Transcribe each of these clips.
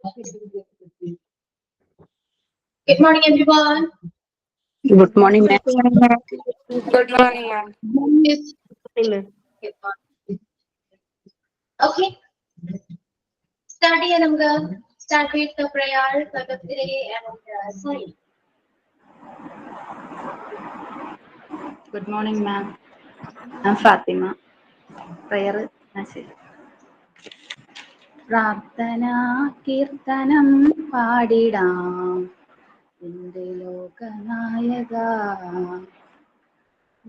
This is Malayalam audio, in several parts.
Good morning, everyone. Good morning, ma'am. Good morning, ma'am. Yes. Good morning. Okay. Start here, Namga. Start with the prayer for the day and sign. Good morning, ma'am. I'm Fatima. Prayer message. പ്രാർത്ഥന കീർത്തനം പാടിടാം എന്റെ ലോകനായക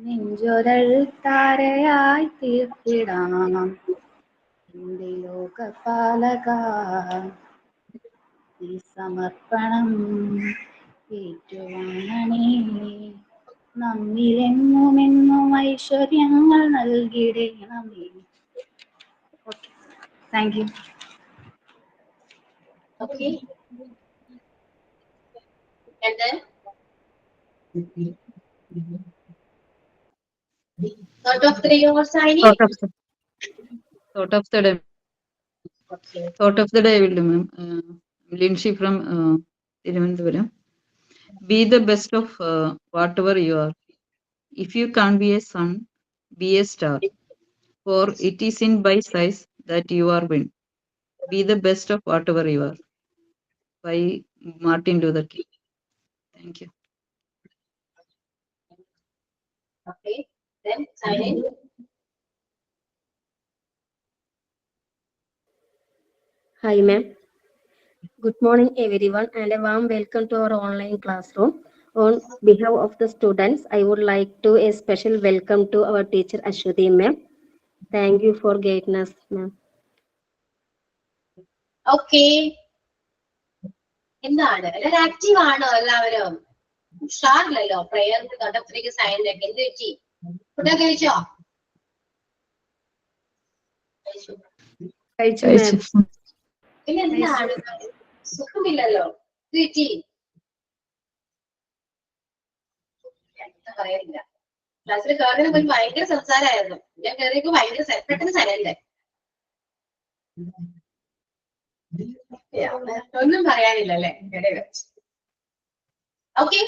നെഞ്ചൊരൽ താരയായി തീർത്തിടാം എന്റെ ലോകപാലക ഈ സമർപ്പണം ഏറ്റുവാങ്ങണേ നമ്മിലെങ്ങുമെന്നും ഐശ്വര്യങ്ങൾ നൽകിടണമേ. Okay, thank you. Okay. And then thought of the day or signing. Thought of the day. Okay. Thought of the day will do, ma'am. Lindsay from Thiruvananthapuram. Be the best of whatever you are. If you can't be a sun, be a star. For it is in by size that you are win. Be the best of whatever you are. By Martin Luther King. Thank you. Okay. Then signing. Hi, ma'am. Good morning, everyone, and a warm welcome to our online classroom. On behalf of the students, I would like to a special welcome to our teacher Ashwati, ma'am. Thank you for guiding us, ma'am. Okay. എന്താണ് എല്ലാവരും ആക്റ്റീവ് ആണോ? എല്ലാവരും ഉഷാറില്ലല്ലോ പ്രയറിന് കണ്ടത്തിലേക്ക് സൈനിലേക്ക് എന്ത് പറ്റി? ഫുഡൊക്കെ കഴിച്ചോ? കഴിച്ചു, ma'am. പിന്നെ എന്താണ് സുഖമില്ലല്ലോ? എന്ത് പറ്റി? എന്താ പറയാനില്ല. ക്ലാസ്സിൽ കയറുന്ന പോയി ഭയങ്കര സംസാരമായിരുന്നു. ഞാൻ കയറിയപ്പോ ഭയങ്കര പെട്ടെന്ന് സൈലന്റ്. ഒന്നും പറയാനില്ല അല്ലേ? Okay.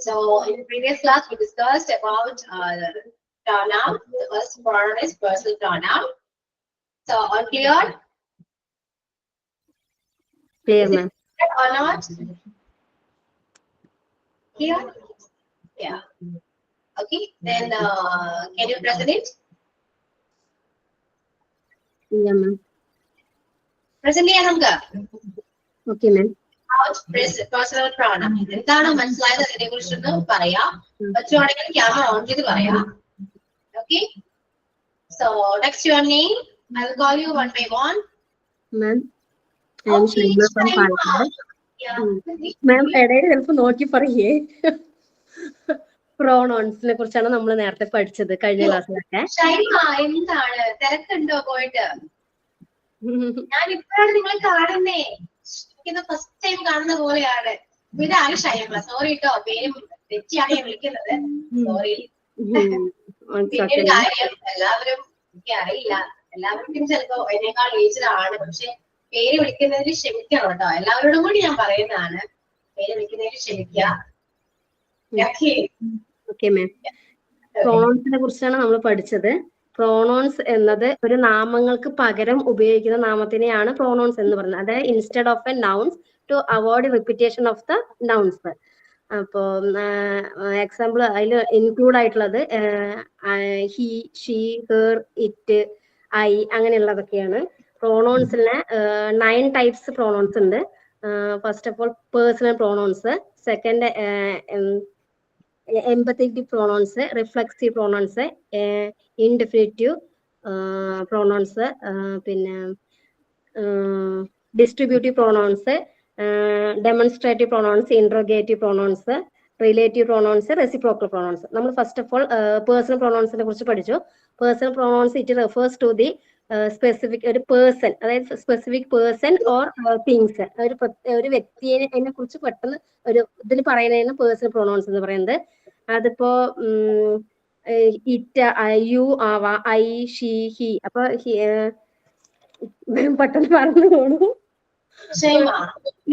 So in the previous class we discussed about pronoun. The first pronoun is personal pronoun. So all clear? Clear, ma'am. Or not? Clear? Yeah. Okay. Then can you present it? Yeah, ma'am. Present ചെയ്യാൻ നമുക്ക്. Okay, ma'am. Personal pronoun. എന്താണ് മനസ്സിലായത് അതിനെ കുറിച്ചൊന്ന് പറയാം. പറ്റുവാണെങ്കിൽ ക്യാമറ ഓൺ ചെയ്ത് പറയാം. Okay. So next your name. I will call you one by one. Ma'am, I am Shaima from Palakkad. Yeah. Ma'am, ഇടയിൽ ചിലപ്പോൾ നോക്കി പറയേ. പ്രോണൗൺസിനെ കുറിച്ചാണ് നമ്മൾ നേരത്തെ പഠിച്ചത് കഴിഞ്ഞ ക്ലാസ്സിലൊക്കെ. ഷൈമ എന്താണ് തിരക്കുണ്ടോ പോയിട്ട്? ഞാൻ ഇപ്പോഴാണ് നിങ്ങൾ കാണുന്നേ. ഇത് ഫസ്റ്റ് ടൈം കാണുന്ന പോലെയാണ്. ഇതാണ് ഷൈമ. സോറി കേട്ടോ, പേര് തെറ്റിയാണ് ഞാൻ വിളിക്കുന്നത്. സോറി. പിന്നെ ഒരു കാര്യം, എല്ലാവരും എനിക്ക് അറിയില്ല, എല്ലാവർക്കും ചിലപ്പോ എന്നേക്കാൾ ഏജ്ഡാണ്. പക്ഷെ പേര് വിളിക്കുന്നതിന് ക്ഷമിക്കണം കേട്ടോ. എല്ലാവരോടും കൂടി ഞാൻ പറയുന്നതാണ്, പേര് വിളിക്കുന്നതിന് ക്ഷമിക്കുക. Okay ma'am. പ്രോണൗൺസിനെ കുറിച്ചാണ് നമ്മൾ പഠിച്ചത്. പ്രോണൗൺസ് എന്നത് ഒരു നാമങ്ങൾക്ക് പകരം ഉപയോഗിക്കുന്ന നാമത്തിനെയാണ് പ്രോണൗൺസ് എന്ന് പറയുന്നത്. അതായത് instead of a nouns to avoid repetition of the nouns. അപ്പോ എക്സാമ്പിൾ അതിൽ ഇൻക്ലൂഡ് ആയിട്ടുള്ളത് he, she, her, it, I അങ്ങനെയുള്ളതൊക്കെയാണ്. പ്രോണൗൺസിന് 9 ടൈപ്സ് പ്രോണൗൺസ് ഉണ്ട്. First of all personal pronouns, second emphatic pronouns, reflexive pronouns, indefinitive pronouns, പിന്നെ distributive pronouns, demonstrative pronouns, interrogative pronouns, relative pronouns, reciprocal pronouns. നമ്മൾ ഫസ്റ്റ് ഓഫ് ഓൾ പേഴ്സണൽ പ്രോണൗൺസിനെ കുറിച്ച് പഠിച്ചു. Personal pronouns it refers to the specific ഒരു പേഴ്സൺ, അതായത് സ്പെസിഫിക് പേഴ്സൺ ഓർ തിങ്സ്, ഒരു വ്യക്തിയെ കുറിച്ച് പെട്ടെന്ന് ഒരു ഇതിൽ പറയുന്നതിന് പേഴ്സണൽ പ്രോണൗൺസ് എന്ന് പറയുന്നത്. അതിപ്പോ ഇറ്റ്, യു ആവാം, ഐ, ഷീ, ഹി. അപ്പൊ പെട്ടെന്ന് പറഞ്ഞു തോന്നുന്നു. ക്ഷമ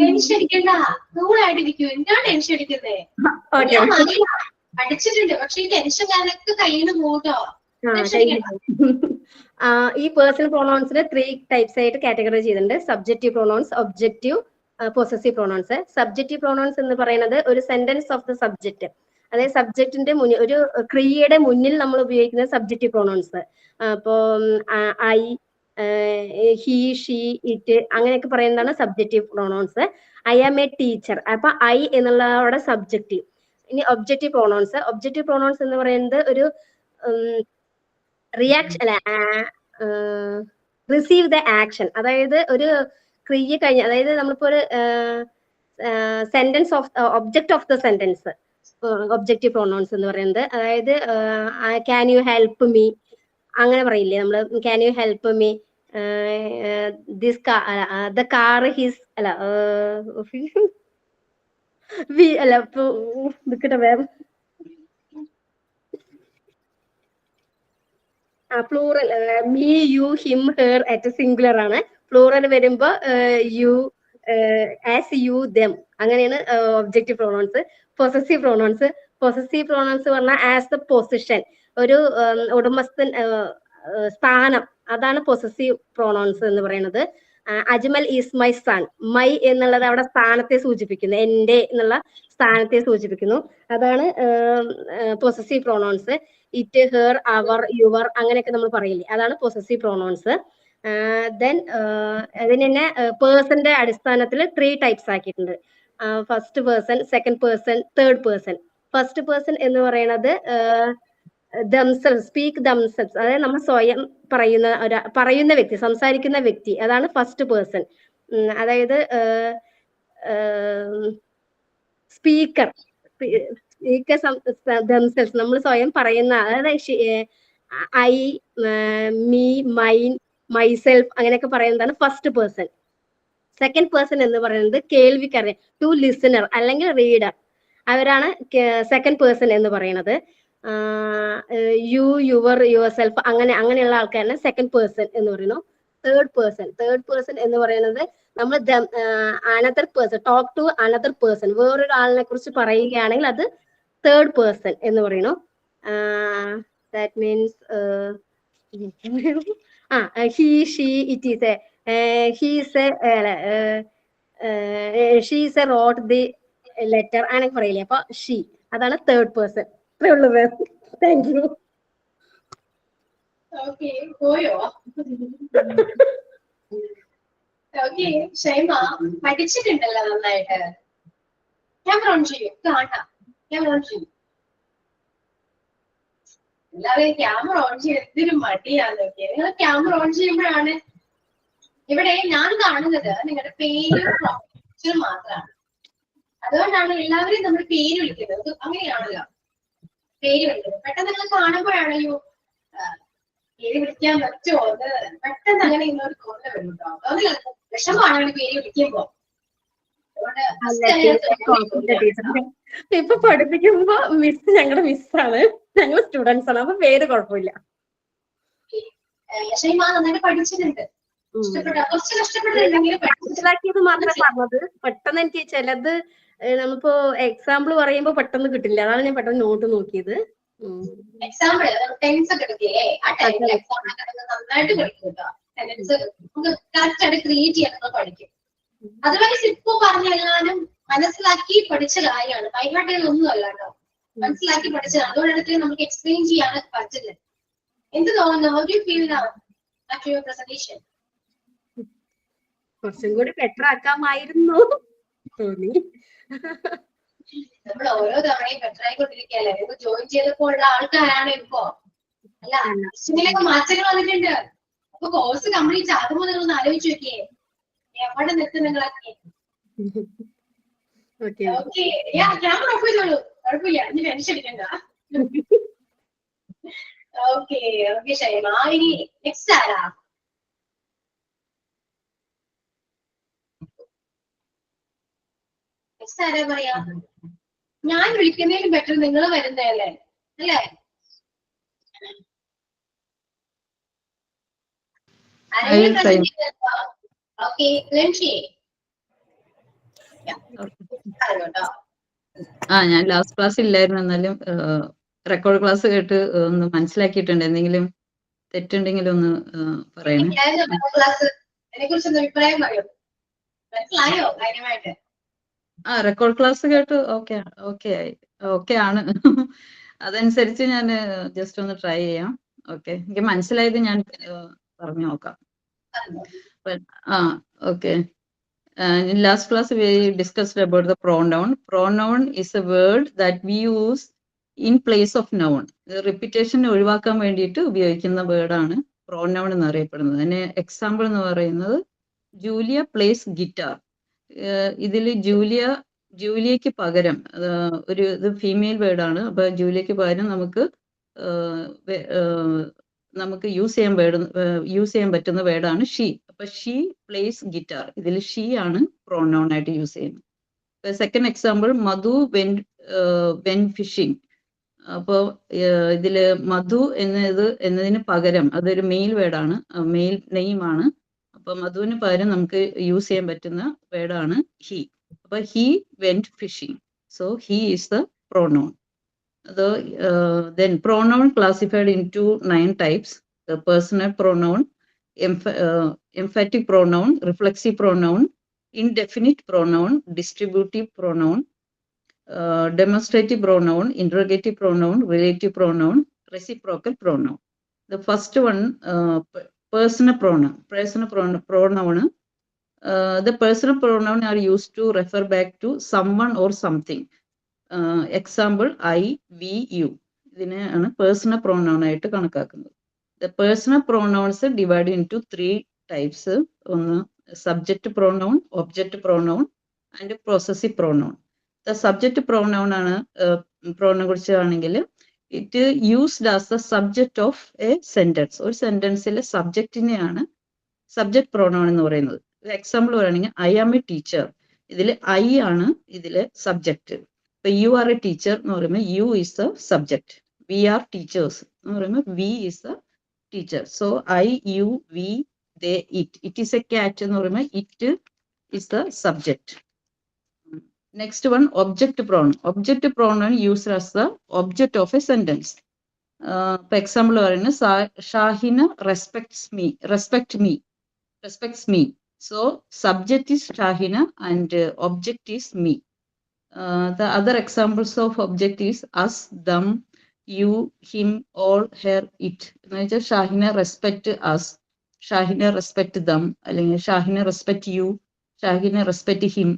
ടെൻഷൻ അടിക്കണ്ട, കൂളായിട്ടിരിക്കും. എന്തിനാ ടെൻഷൻ അടിക്കുന്നേ? ഓക്കെ ഞാൻ നല്ല പഠിച്ചിട്ടുണ്ട്, പക്ഷെ ഈ ടെൻഷൻ കാരണമൊക്കെ കയ്യിൽ നിന്ന് പോട്ടോ. ഈ പേഴ്സണൽ പ്രൊണൗൺസിന് 3 ടൈപ്സ് ആയിട്ട് കാറ്റഗറൈസ് ചെയ്തിട്ടുണ്ട്. Subjective pronounce, objective, possessive pronounce. Subjective pronounce എന്ന് പറയുന്നത് ഒരു സെന്റൻസ് ഓഫ് ദ സബ്ജക്ട്, അതായത് സബ്ജക്റ്റിന്റെ മുന്നിൽ ഒരു ക്രിയയുടെ മുന്നിൽ നമ്മൾ ഉപയോഗിക്കുന്ന സബ്ജക്റ്റീവ് പ്രൊണൗൺസ്. അപ്പോ ഐ, ഹി, ഷീ, ഇറ്റ് അങ്ങനെയൊക്കെ പറയുന്നതാണ് subjective pronouns. I am a teacher, അപ്പൊ ഐ എന്നുള്ള അവിടെ സബ്ജക്റ്റീവ്. ഇനി ഒബ്ജക്റ്റീവ് പ്രൊണൗൺസ്. ഒബ്ജക്റ്റീവ് പ്രൊണൗൺസ് എന്ന് പറയുന്നത് ഒരു റിയാക്ഷൻ അല്ല, റിസീവ് ദ ആക്ഷൻ, അതായത് ഒരു ക്രിയ കഴിഞ്ഞ, അതായത് നമ്മളിപ്പോ ഒരു sentence of object of the sentence objective pronounce എന്ന് പറയുന്നത്. അതായത് ക്യാൻ യു ഹെൽപ്പ് മീ അങ്ങനെ പറയില്ലേ നമ്മള്, can you help me, this the car his അല്ല അല്ല നിക്കട്ടെ വേറെ plural, me, you, him, her at singular ആണ്. പ്ലൂറൽ വരുമ്പോ യു, ആസ് യു, ദം അങ്ങനെയാണ് objective pronouns. Possessive pronouns. Possessive pronouns പറഞ്ഞാൽ ആസ് ദ പൊസിഷൻ, ഒരു ഉടമസ്ഥൻ സ്ഥാനം, അതാണ് പൊസസീവ് പ്രൊണൗൺസ് എന്ന് പറയുന്നത്. Ajmal is my son, my എന്നുള്ളത് അവിടെ സ്ഥാനത്തെ സൂചിപ്പിക്കുന്നു, എന്റെ എന്നുള്ള സ്ഥാനത്തെ സൂചിപ്പിക്കുന്നു, അതാണ് possessive pronouns. It, her, our, your അങ്ങനെയൊക്കെ നമ്മൾ പറയില്ലേ, അതാണ് പൊസസീവ് പ്രൊണൗൺസ്. ദെൻ അതിന് തന്നെ പേഴ്സന്റെ അടിസ്ഥാനത്തിൽ 3 ടൈപ്സ് ആക്കിയിട്ടുണ്ട്. First person, second person, third person. First person എന്ന് പറയുന്നത് themselves, സ്പീക്ക് themselves, അതായത് നമ്മൾ സ്വയം പറയുന്ന വ്യക്തി, സംസാരിക്കുന്ന വ്യക്തി, അതാണ് ഫസ്റ്റ് പേഴ്സൺ. അതായത് സ്പീക്കർ themselves, നമ്മൾ സ്വയം പറയുന്ന, അതായത് ഐ, മീ, മൈൻ, മൈസെൽഫ് അങ്ങനെയൊക്കെ പറയുന്നതാണ് ഫസ്റ്റ് പേഴ്സൺ. സെക്കൻഡ് പേഴ്സൺ എന്ന് പറയുന്നത് കേൾവിക്കാരൻ, ടു ലിസണർ അല്ലെങ്കിൽ റീഡർ, അവരാണ് സെക്കൻഡ് പേഴ്സൺ എന്ന് പറയുന്നത്. യു, യുവർ, യുവർ സെൽഫ് അങ്ങനെയുള്ള ആൾക്കാരാണ് സെക്കൻഡ് പേഴ്സൺ എന്ന് പറയുന്നു. തേർഡ് പേഴ്സൺ എന്ന് പറയുന്നത് നമ്മൾ another person, talk to another person, വേറൊരാളിനെ കുറിച്ച് പറയുകയാണെങ്കിൽ അത് തേർഡ് പേഴ്സൺ എന്ന് പറയുന്നു. That means he, she, it is a, he's a, she's a wrote the letter അങ്ങനെ പറയില്ലേ, അപ്പൊ ഷീ, അതാണ് തേർഡ് പേഴ്സൺ. ഇത്രേ ഉള്ളൂ. Thank you. ഓക്കെ, പോയോ? ഓക്കെ, ഷൈമ പഠിച്ചിട്ടുണ്ടല്ലോ നന്നായിട്ട്. ക്യാമറ ഓൺ ചെയ്യും, കാണാം. ക്യാമറ ഓൺ ചെയ്യും. എല്ലാവരും ക്യാമറ ഓൺ ചെയ്ത് എന്തിനും മടിയാന്ന് നോക്കിയത്. നിങ്ങൾ ക്യാമറ ഓൺ ചെയ്യുമ്പോഴാണ് ഇവിടെ ഞാൻ കാണുന്നത് നിങ്ങളുടെ പേരും പ്രൊഫഷനും മാത്രമാണ്. അതുകൊണ്ടാണ് എല്ലാവരെയും നമ്മൾ പേര് വിളിക്കുന്നത്. അങ്ങനെയാണല്ലോ പേര് വിളിക്കുന്നത്. പെട്ടെന്ന് നിങ്ങൾ കാണുമ്പോഴാണല്ലോ പേര് വിളിക്കാൻ പറ്റുമോ അത് പെട്ടെന്ന് അങ്ങനെ ഇന്നോട് തോന്നൽ വരും കേട്ടോ. അത് വിഷമാണ് പേര് വിളിക്കുമ്പോ. ഇപ്പൊ പഠിപ്പിക്കുമ്പോ മിസ് ഞങ്ങളുടെ മിസ്സാണ്, ഞങ്ങൾ സ്റ്റുഡൻസ് ആണ്, അപ്പൊ പേര് കുഴപ്പമില്ല. നന്നായിട്ട് പഠിച്ചിട്ടുണ്ട്. കുറച്ച് കഷ്ടപ്പെട്ടിട്ടുണ്ടെങ്കിൽ മനസ്സിലാക്കിയത് മാത്രമേ പറഞ്ഞത്. പെട്ടെന്ന് എനിക്ക് ചിലത് നമ്മളിപ്പോ എക്സാമ്പിൾ പറയുമ്പോ പെട്ടെന്ന് കിട്ടില്ല, അതാണ് ഞാൻ പെട്ടെന്ന് നോട്ട് നോക്കിയത്. എക്സാമ്പിൾ ടെൻസ് ഒക്കെ എടുക്കില്ലേ, ആ ടൈമിൽ എക്സാമ്പിൾ നന്നായിട്ട് പഠിക്കും കേട്ടോ. ടെൻസ് നമുക്ക് കറക്റ്റ് ആയിട്ട് ക്രിയേറ്റ് ചെയ്യാൻ പഠിക്കും. അതർവൈസ് ഇപ്പൊ പറഞ്ഞെല്ലാനും മനസ്സിലാക്കി പഠിച്ച കാര്യമാണ്, ബൈഹാർട്ട് ഒന്നും അല്ല കേട്ടോ, മനസ്സിലാക്കി പഠിച്ചതാണ്. അതുകൊണ്ടിടത്ത് നമുക്ക് എക്സ്പ്ലെയിൻ ചെയ്യാൻ പറ്റില്ല. എന്ത് തോന്നുന്നു? How do you feel now after your presentation? കുറച്ചും കൂടി ബെറ്റർ ആക്കാമായിരുന്നു തോന്നി. നമ്മൾ ഓരോ തവണയും ബെറ്റർ ആയിക്കൊണ്ടിരിക്കുകയല്ലേ. ഇപ്പൊ ജോയിൻ ചെയ്തപ്പോ ഉള്ള ആൾക്കാരാണ് ഇപ്പോ. അല്ല, ഇഷ്ടങ്ങളൊക്കെ മാറ്റങ്ങൾ വന്നിട്ടുണ്ട്. അപ്പൊ കോഴ്സ് കംപ്ലീറ്റ് ആകുമ്പോൾ നിങ്ങളൊന്ന് ആലോചിച്ച് നോക്കിയേ, എവിടെ നിർത്തും നിങ്ങളൊക്കെ. ഓക്കെ, ക്യാമറ ഓഫ് ചെയ്തോളൂ, കുഴപ്പമില്ല, ഇനി ടെൻഷൻ എടുക്കണ്ട. Okay okay Shaima. ഇനി നെക്സ്റ്റ് ആരാ? നെക്സ്റ്റ് ആരാ പറയാ? ഞാൻ വിളിക്കുന്നതിന് ബെറ്റർ നിങ്ങൾ വരുന്നതല്ലേ അല്ലേ? ഓക്കെ, ലൻഷി കേട്ടോ. ഞാൻ ലാസ്റ്റ് ക്ലാസ് ഇല്ലായിരുന്നു, എന്നാലും റെക്കോർഡ് ക്ലാസ് കേട്ട് ഒന്ന് മനസ്സിലാക്കിയിട്ടുണ്ട്. എന്തെങ്കിലും തെറ്റുണ്ടെങ്കിൽ ഒന്ന് പറയണേ. ക്ലാസ് അതിനെ കുറിച്ച് അഭിപ്രായം പറയൂ. മനസ്സിലായോ കാര്യമായിട്ട്? റെക്കോർഡ് ക്ലാസ് കേട്ട് ഓക്കെ ആണ്. അതനുസരിച്ച് ഞാൻ ജസ്റ്റ് ഒന്ന് ട്രൈ ചെയ്യാം. ഓക്കെ, എനിക്ക് മനസ്സിലായത് ഞാൻ പറഞ്ഞു നോക്കാം. Okay. In last class we discussed about the pronoun. Pronoun is a word that we use in place of noun. Repetition ഒഴിവാക്കാൻ വേണ്ടിയിട്ട് ഉപയോഗിക്കുന്ന വേർഡാണ് pronoun എന്ന് അറിയപ്പെടുന്നത്. അതിന് എക്സാമ്പിൾ എന്ന് പറയുന്നത് ജൂലിയ പ്ലേസ് ഗിറ്റാർ. ഇതിൽ ജൂലിയക്ക് പകരം ഇത് ഫീമെയിൽ വേർഡാണ്. അപ്പൊ ജൂലിയക്ക് പകരം നമുക്ക് യൂസ് ചെയ്യാൻ പറ്റുന്ന വേർഡാണ് ഷീ. അപ്പൊ ഷീ പ്ലേസ് ഗിറ്റാർ. ഇതിൽ ഷീ ആണ് പ്രോനൗൺ ആയിട്ട് യൂസ് ചെയ്യുന്നത്. Second example Madhu went fishing. അപ്പോൾ ഇതില് മധു എന്നതിന് പകരം അതൊരു മെയിൽ വേർഡാണ്, മെയിൽ നെയിം ആണ്. അപ്പൊ മധുവിന് പകരം നമുക്ക് യൂസ് ചെയ്യാൻ പറ്റുന്ന വേർഡാണ് ഹി. അപ്പൊ he went fishing. So he is the pronoun. Then pronoun classified into 9 types: the personal pronoun, emphatic pronoun, reflexive pronoun, indefinite pronoun, distributive pronoun, demonstrative pronoun, interrogative pronoun, relative pronoun, reciprocal pronoun. The first one, personal pronoun. The personal pronoun are used to refer back to someone or something. Example I, we, you. ഇതിനെയാണ് പേഴ്സണൽ പ്രോനൗൺ ആയിട്ട് കണക്കാക്കുന്നത്. The personal pronouns divide into 3 types. ഒന്ന് subject pronoun, object pronoun and possessive pronoun. The subject pronoun ആണ് പ്രോനൗൺ കുറിച്ചാണെങ്കിൽ it used as the subject of a sentence. ഒരു സെന്റൻസിലെ സബ്ജക്റ്റിനെയാണ് സബ്ജക്റ്റ് പ്രോനൗൺ എന്ന് പറയുന്നത്. എക്സാമ്പിൾ പറയുകയാണെങ്കിൽ ഐ ആം എ ടീച്ചർ. ഇതിൽ ഐ ആണ് ഇതിലെ സബ്ജക്റ്റ്. ഇപ്പൊ യു ആർ എ ടീച്ചർ എന്ന് പറയുമ്പോൾ you is the subject. We are teachers എന്ന് പറയുമ്പോൾ we is the teacher. So I, you, we, they, it is a cat എന്ന് പറയുമ്പോൾ it is the subject. Next one object pronoun. Object pronoun used as the object of a sentence. ഇപ്പൊ എക്സാമ്പിൾ പറയുന്നത് Shahina respects me. So subject is Shahina and object is me. The other examples of object is us, them, you, him, all, her, it. എന്ന് വെച്ചാൽ Shahina respect us, Shahina respect them, അല്ലെങ്കിൽ Shahina respect you, Shahina respect him.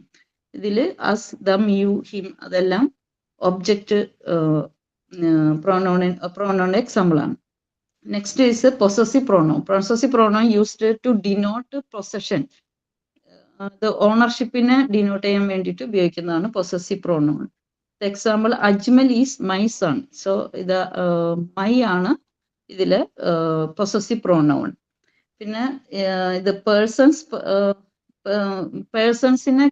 ഇതിൽ us, them, you, him അതെല്ലാം ഒബ്ജക്റ്റ് പ്രോനൗൺ എക്സാമ്പിൾ ആണ്. Next is possessive pronoun. Possessive pronoun used to denote possession. ഓണർഷിപ്പിനെ ഡിനോട്ട് ചെയ്യാൻ വേണ്ടിയിട്ട് ഉപയോഗിക്കുന്നതാണ് possessive pronoun. Example Ajmal is my son. So ഇത് മൈ ആണ് ഇതില് പൊസസീവ് പ്രോനൗൺ. പിന്നെ ഇത് പേഴ്സൺസിനെ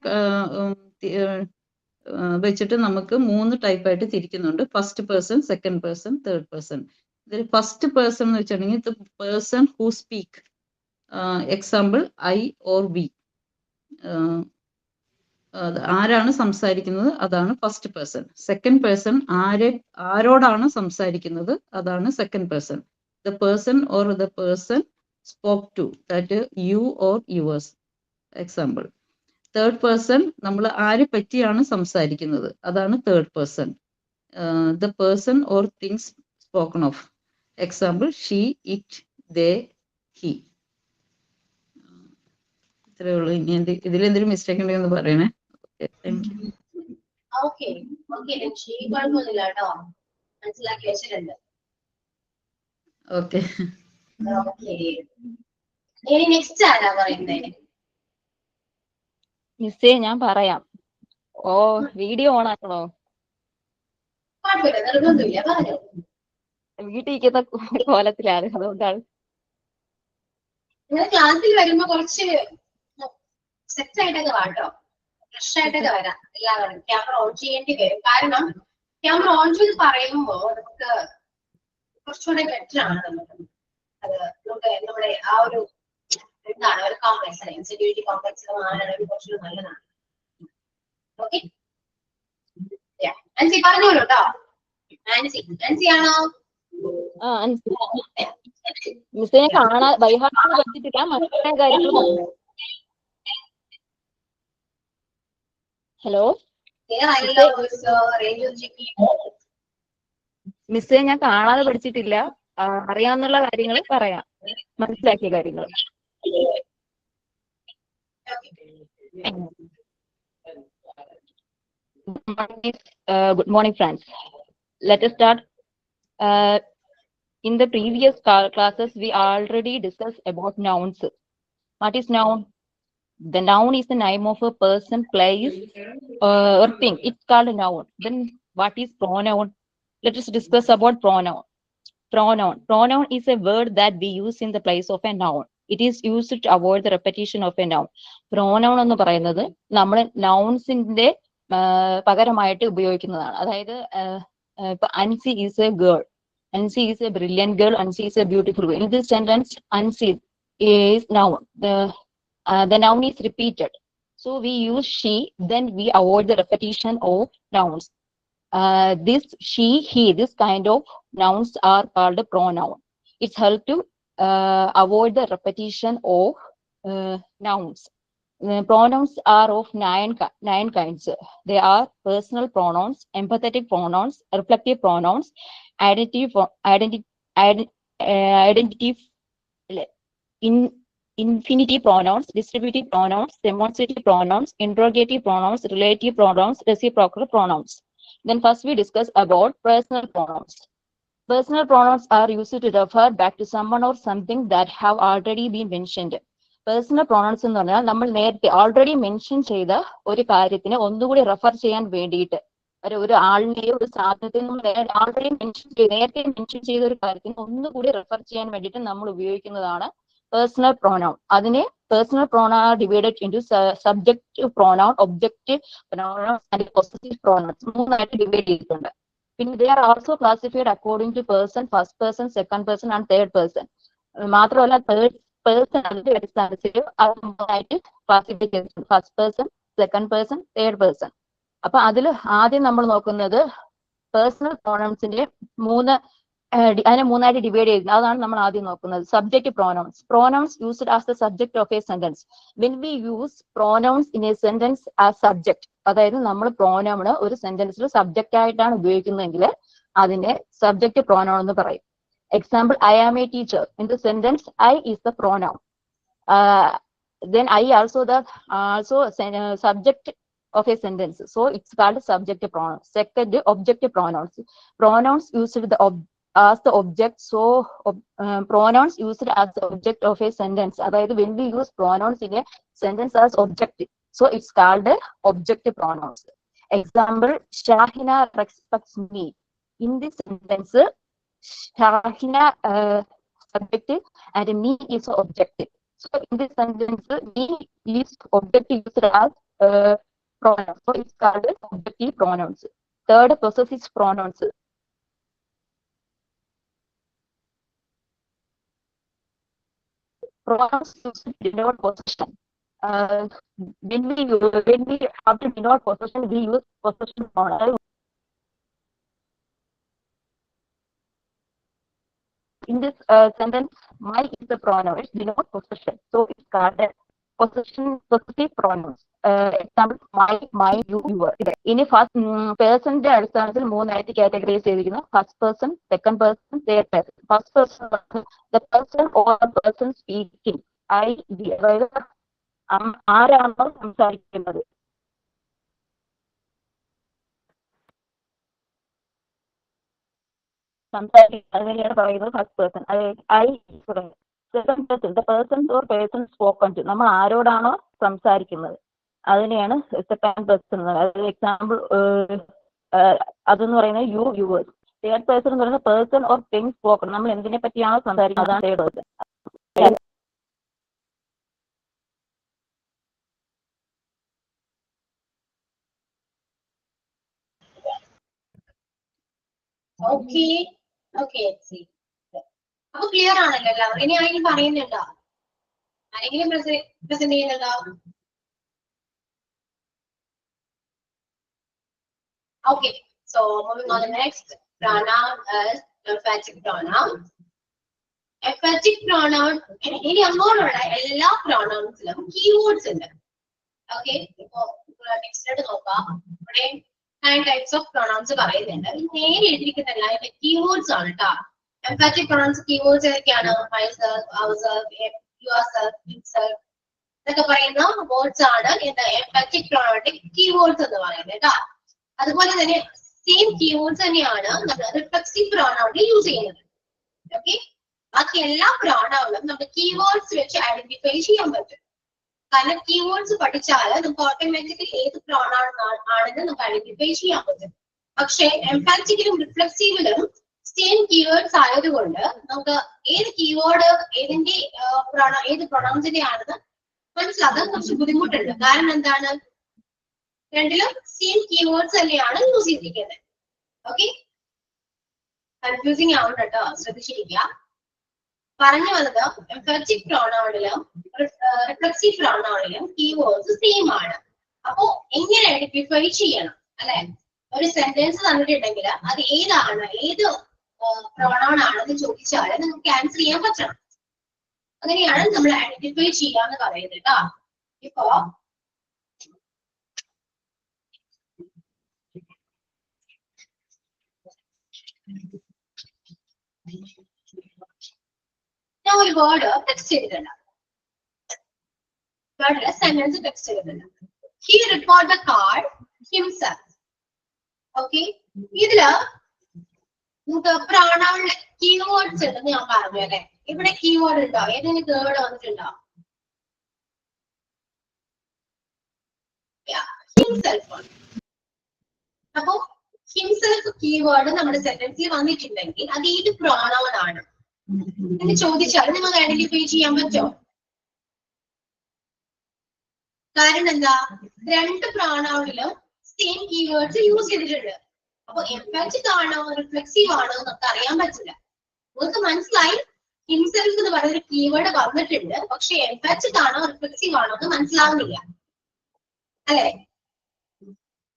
വെച്ചിട്ട് നമുക്ക് 3 ടൈപ്പായിട്ട് തിരിക്കുന്നുണ്ട്. First person, second person, third person. ഇതിൽ ഫസ്റ്റ് പേഴ്സൺ എന്ന് വെച്ചിട്ടുണ്ടെങ്കിൽ ഇത് person who speak. Example I or we. ആരാണ് സംസാരിക്കുന്നത് അതാണ് ഫസ്റ്റ് പേഴ്സൺ. സെക്കൻഡ് പേഴ്സൺ ആരോടാണ് സംസാരിക്കുന്നത് അതാണ് second person. The person or the person spoken to, that you or yours. Example. Third person നമ്മൾ ആരെ പറ്റിയാണ് സംസാരിക്കുന്നത് അതാണ് third person. The person or things spoken of. Example she, it, they, he. ഇത്രയേ ഉള്ളൂ. ഇനി ഇതിലെന്തെങ്കിലും മിസ്റ്റേക്ക് ഉണ്ടെന്ന് പറയണേ. ഓക്കെ, കുഴപ്പമൊന്നുമില്ല കേട്ടോ, മനസ്സിലാക്കി വെച്ചിട്ടുണ്ട്. ഓക്കെ. ഇനി നെക്സ്റ്റ് ആരാ പറയുന്നേ? മിസ്സേ ഞാൻ പറയാം. വീഡിയോ ഓൺ ആക്കണോ? കുഴപ്പമില്ല, നിർബന്ധമില്ല, പറഞ്ഞോ. വീട്ടിരിക്കുന്ന കോലത്തിലാണ്, അതുകൊണ്ടാണ്. നിങ്ങൾ ക്ലാസ്സിൽ വരുമ്പോ കുറച്ച് സെറ്റ് ആയിട്ടൊക്കെ വാട്ടോ, ഫ്രഷ് ആയിട്ടൊക്കെ വരാം. എല്ലാവരും ക്യാമറ ഓൺ ചെയ്യേണ്ടി വരും. കാരണം ക്യാമറ ഓൺ ചെയ്ത് പറയുമ്പോ നമുക്ക് കുറച്ചുകൂടെ ബെറ്റർ ആണ്. അത് നമ്മുടെ ആ ഒരു എന്താണ് ഒരു കോംപ്ലക്സ് സെൻസിറ്റിവിറ്റി കോംപ്ലക്സ് മാറാൻ കുറച്ചുകൂടി നല്ലതാണ്. ഓക്കെ, ആൻസി പറഞ്ഞോളൂ കേട്ടോ. ആൻസി ആണോ? മിസ്സിനെ കാണാ ബൈഹാർട്ട് പഠിച്ചിട്ടില്ല, മറ്റേ കാര്യങ്ങൾ പറഞ്ഞു. ഹലോ മിസ്സേ, ഞാൻ കാണാതെ പഠിച്ചിട്ടില്ല, അറിയാവുന്ന കാര്യങ്ങൾ പറയാം, മനസ്സിലാക്കിയ കാര്യങ്ങൾ. Good morning, friends. Let us start. In the previous classes, we already discussed about nouns. What is noun? The noun is the name of a person, place, or thing. It's called a noun. Then what is pronoun? Let us discuss about pronoun. Pronoun is a word that we use in the place of a noun. It is used to avoid the repetition of a noun. Pronoun എന്ന് പറയുന്നത് നമ്മൾ നൗൺസിന്റെ പകരമായിട്ട് ഉപയോഗിക്കുന്നതാണ്. അതായത് ഇപ്പൊ Ansi is A girl, Ansi is A brilliant girl, Ansi is A beautiful girl. In this sentence Ansi is noun. The noun is repeated, so we use she, then we avoid the repetition of nouns. This, she, he, this kind of nouns are called pronoun. It's helped to avoid the repetition of nouns. Pronouns are of nine kinds. They are personal pronouns, empathetic pronouns, reflective pronouns, infinitive pronouns, distributive pronouns, demonstrative pronouns, interrogative pronouns, relative pronouns, reciprocal pronouns. Then first we discuss about personal pronouns. Personal pronouns are used to refer back to someone or something that have already been mentioned. Personal pronouns എന്ന് പറഞ്ഞാൽ നമ്മൾ നേരത്തെ ഓൾറെഡി മെൻഷൻ ചെയ്ത ഒരു കാര്യത്തിനെ ഒന്നുകൂടി റെഫർ ചെയ്യാൻ വേണ്ടിയിട്ട്, ഒരു ആളിനെയോ ഒരു സാധനത്തെയും നമ്മൾ ഓൾറെഡി നേരത്തെ മെൻഷൻ ചെയ്ത ഒരു കാര്യത്തിന് ഒന്നുകൂടി റെഫർ ചെയ്യാൻ വേണ്ടിയിട്ട് നമ്മൾ ഉപയോഗിക്കുന്നതാണ് personal pronoun. അതിനെ personal pronoun are divided into subjective pronoun, objective pronoun and possessive pronouns. മൂന്നായിട്ട് ഡിവൈഡ് ചെയ്തിട്ടുണ്ട്. പിന്നെ they are also classified according to person, first person, second person and third person. മാത്രമല്ല third person അതിന്റെ അടിസ്ഥാനത്തിൽ അത് മൂന്നായിട്ട് ക്ലാസിഫൈ ചെയ്തിട്ടുണ്ട്. First person, second person, third person. അപ്പൊ അതിൽ ആദ്യം നമ്മൾ നോക്കുന്നത് പേഴ്സണൽ പ്രോണൗൺസിന്റെ അതിനെ മൂന്നായിട്ട് ഡിവൈഡ് ചെയ്യുന്നത്. അതാണ് നമ്മൾ ആദ്യം നോക്കുന്നത്. Subject pronouns. Pronouns used as the subject of a sentence. When we use pronouns in A sentence as subject, അതായത് നമ്മൾ പ്രോനൗണ് ഒരു സെന്റൻസിൽ സബ്ജക്റ്റ് ആയിട്ടാണ് ഉപയോഗിക്കുന്നതെങ്കിൽ അതിനെ സബ്ജക്റ്റ് പ്രോനൗൺ എന്ന് പറയും. Example, I am a teacher. In the sentence I is the pronoun. Then I also subject of a sentence, so it's called subjective pronouns. Second, objective pronouns. Pronouns used as the object, so pronouns used as the object of a sentence. Athayathu when we use pronouns in a sentence as object, so it's called objective pronouns. Example, Shahina respects me. In this sentence, Shahina subject and me is objective. So in this sentence, me is objective used as pronouns, so it's called objective pronouns. Third, possessive pronouns. Pronouns used to denote possession. When we have to denote possession, we use possession pronoun. In this sentence, my is the pronoun. It denotes possession, so it's called possessive pronouns. Example, my, you, your. ഇനി ഫസ്റ്റ് പേഴ്സന്റെ അടിസ്ഥാനത്തിൽ മൂന്നായിട്ട് കാറ്റഗറൈസ് ചെയ്തിരിക്കുന്നു. First person, second person, third person. First person, the person or person speaking. I, we, അതായത് ആരാണോ സംസാരിക്കുന്നത്. അതിനെയാണ് പറയുന്നത് ഫസ്റ്റ് പേഴ്സൺ. ഐ പറയുന്നത്. Second person, the person or person spoken to. നമ്മൾ ആരോടാണോ സംസാരിക്കുന്നത് അതിനെയാണ് സെക്കൻഡ് പേഴ്സൺ. അതായത് എക്സാമ്പിൾ അതെന്ന് പറയുന്നത് യു, യുവേഴ്സ്. തേർഡ് പേഴ്സൺ എന്ന് പറയുന്നത് പേഴ്സൺ ഓർ തിങ് സ്പോക്കൺ. നമ്മൾ എന്തിനെ പറ്റിയാണോ സംസാരിക്കുന്നത് അതാണ് തേർഡ് പേഴ്സൺ. അപ്പൊ ക്ലിയർ ആണല്ലോ എല്ലാവരും. ഇനി ആരെങ്കിലും പറയുന്നുണ്ടോ? ആരെങ്കിലും പ്രസന്റ് ചെയ്യുന്നുണ്ടോ? Okay, so moving on to the next pronoun is emphatic pronoun. Emphatic pronoun ഇനി അങ്ങോട്ടുള്ള എല്ലാ പ്രോണൗൺസിലും കീവേഡ്സ് ഉണ്ട്. ഓക്കെ, ഇപ്പൊ നെക്സ്റ്റ് നോക്കാം. ഇവിടെ 9 types of pronouns പറയുന്നുണ്ട്. നേരെ എഴുതിയിരിക്കുന്ന എല്ലാം കീവേഡ്സ് ആണ് കേട്ടോ. Emphatic pronouns keywords ഏതൊക്കെയാണ്? myself, ourself, yourself, himself ഇതൊക്കെ പറയുന്ന വേർഡ്സ് ആണ് എന്താ emphatic pronoun കീവേഡ്സ് എന്ന് പറയുന്നത് കേട്ടോ. അതുപോലെ തന്നെ സെയിം കീവേഡ്സ് തന്നെയാണ് നമ്മൾ റിഫ്ലെക്സീവ് പ്രോണൗണിൽ യൂസ് ചെയ്യുന്നത്. ഓക്കെ, ബാക്കി എല്ലാ പ്രോണൗണും നമുക്ക് കീവേഡ്സ് വെച്ച് ഐഡന്റിഫൈ ചെയ്യാൻ പറ്റും. കാരണം കീവേഡ്സ് പഠിച്ചാൽ നമുക്ക് ഓട്ടോമാറ്റിക്കലി ഏത് പ്രോണൗൺ ആണെന്ന് നമുക്ക് ഐഡന്റിഫൈ ചെയ്യാൻ പറ്റും. പക്ഷെ എംഫാറ്റിക്കിലും റിഫ്ലെക്സീവിലും സെയിം കീവേഡ്സ് ആയതുകൊണ്ട് നമുക്ക് ഏത് കീവേഡ് ഏതിന്റെ ഏത് പ്രൊണൗൺസിന്റെ ആണെന്ന് മനസ്സിലാക്കാൻ കുറച്ച് ബുദ്ധിമുട്ടുണ്ട്. കാരണം എന്താണ്, രണ്ടിലും സെയിം കീവേഡ്സ് തന്നെയാണ് യൂസ് ചെയ്തിരിക്കുന്നത്. ഓക്കെ, കൺഫ്യൂസിങ് ആവുന്നുണ്ട് കേട്ടോ, ശ്രദ്ധിച്ചിരിക്കുക. പറഞ്ഞു വന്നത് എംഫാറ്റിക് പ്രോണൗണിലും റിഫ്ലെക്സീവ് പ്രോണൗണിലും കീവേഡ്സ് സെയിം ആണ്. അപ്പോ എങ്ങനെ ഐഡന്റിഫൈ ചെയ്യണം അല്ലെ? ഒരു സെന്റൻസ് തന്നിട്ടുണ്ടെങ്കിൽ അത് ഏതാണ്, ഏത് പ്രോണൗൺ ആണെന്ന് ചോദിച്ചാൽ നമുക്ക് ആൻസർ ചെയ്യാൻ പറ്റണം. അങ്ങനെയാണ് നമ്മൾ ഐഡന്റിഫൈ ചെയ്യാന്ന് പറയുന്നത് കേട്ടോ. ഇപ്പോ ഞാൻ ഒരു വേർഡ് ടെക്സ്റ്റ് ചെയ്തിട്ടുണ്ട്. വേർഡിലെ സെന്റൻസ് ടെക്സ്റ്റ് ചെയ്തിട്ടുണ്ട്. He report the card himself. Okay, ഇതില് നമുക്ക് പ്രോണൗണിലെ കീവേഡ്സ് ഉണ്ടെന്ന് ഞാൻ പറഞ്ഞു അല്ലെ. ഇവിടെ കീവേഡ് ഉണ്ടോ? ഏതെങ്കിലും കേർഡ് വന്നിട്ടുണ്ടോ? ഹിംസെൽഫ്. അപ്പൊ ഹിംസെൽഫ് കീവേഡ് നമ്മുടെ സെന്റൻസിൽ വന്നിട്ടുണ്ടെങ്കിൽ അത് ഏത് പ്രോണൗൺ ആണ് എന്ന് ചോദിച്ചാൽ നിങ്ങൾക്ക് ഐഡന്റിഫൈ ചെയ്യാൻ പറ്റുമോ? കാരണം എന്താ, രണ്ട് പ്രോണൗണിലും സെയിം കീവേഡ്സ് യൂസ് ചെയ്തിട്ടുണ്ട്. അപ്പൊ എംഫാറ്റിക് ആണോ റിഫ്ലെക്സീവ് ആണോ നമുക്ക് അറിയാൻ പറ്റില്ല. നിങ്ങൾക്ക് മനസ്സിലായി ഹിംസെൽഫ് എന്ന് പറയുന്ന കീവേഡ് വന്നിട്ടുണ്ട്, പക്ഷെ എംഫാറ്റിക് ആണോ റിഫ്ലെക്സീവ് ആണോ എന്ന് മനസ്സിലാവുന്നില്ല അല്ലെ?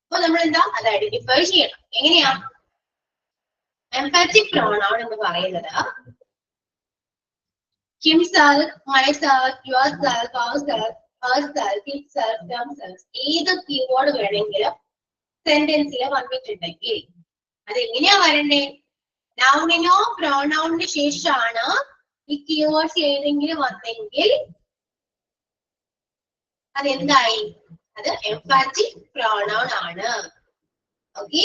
അപ്പൊ നമ്മൾ എന്താ അത് ഐഡന്റിഫൈ ചെയ്യണം. എങ്ങനെയാ? എംഫാറ്റിക് പ്രോണൗൺ എന്ന് പറയുന്നത് himself, myself, yourself, ourself, herself, himself, themselves ഏത് കീവേഡ് വേണമെങ്കിലും സെന്റൻസിൽ വന്നിട്ടുണ്ടെങ്കിൽ അത് എങ്ങനെയാ വരണ്ടേ? നൗണിനോ പ്രോണൗണിന് ശേഷമാണ് ഈ കീവേഡ്സ് ഏതെങ്കിലും വന്നെങ്കിൽ അതെന്തായി? അത് എംഫാറ്റിക് പ്രോണൗൺ ആണ്. ഓക്കെ,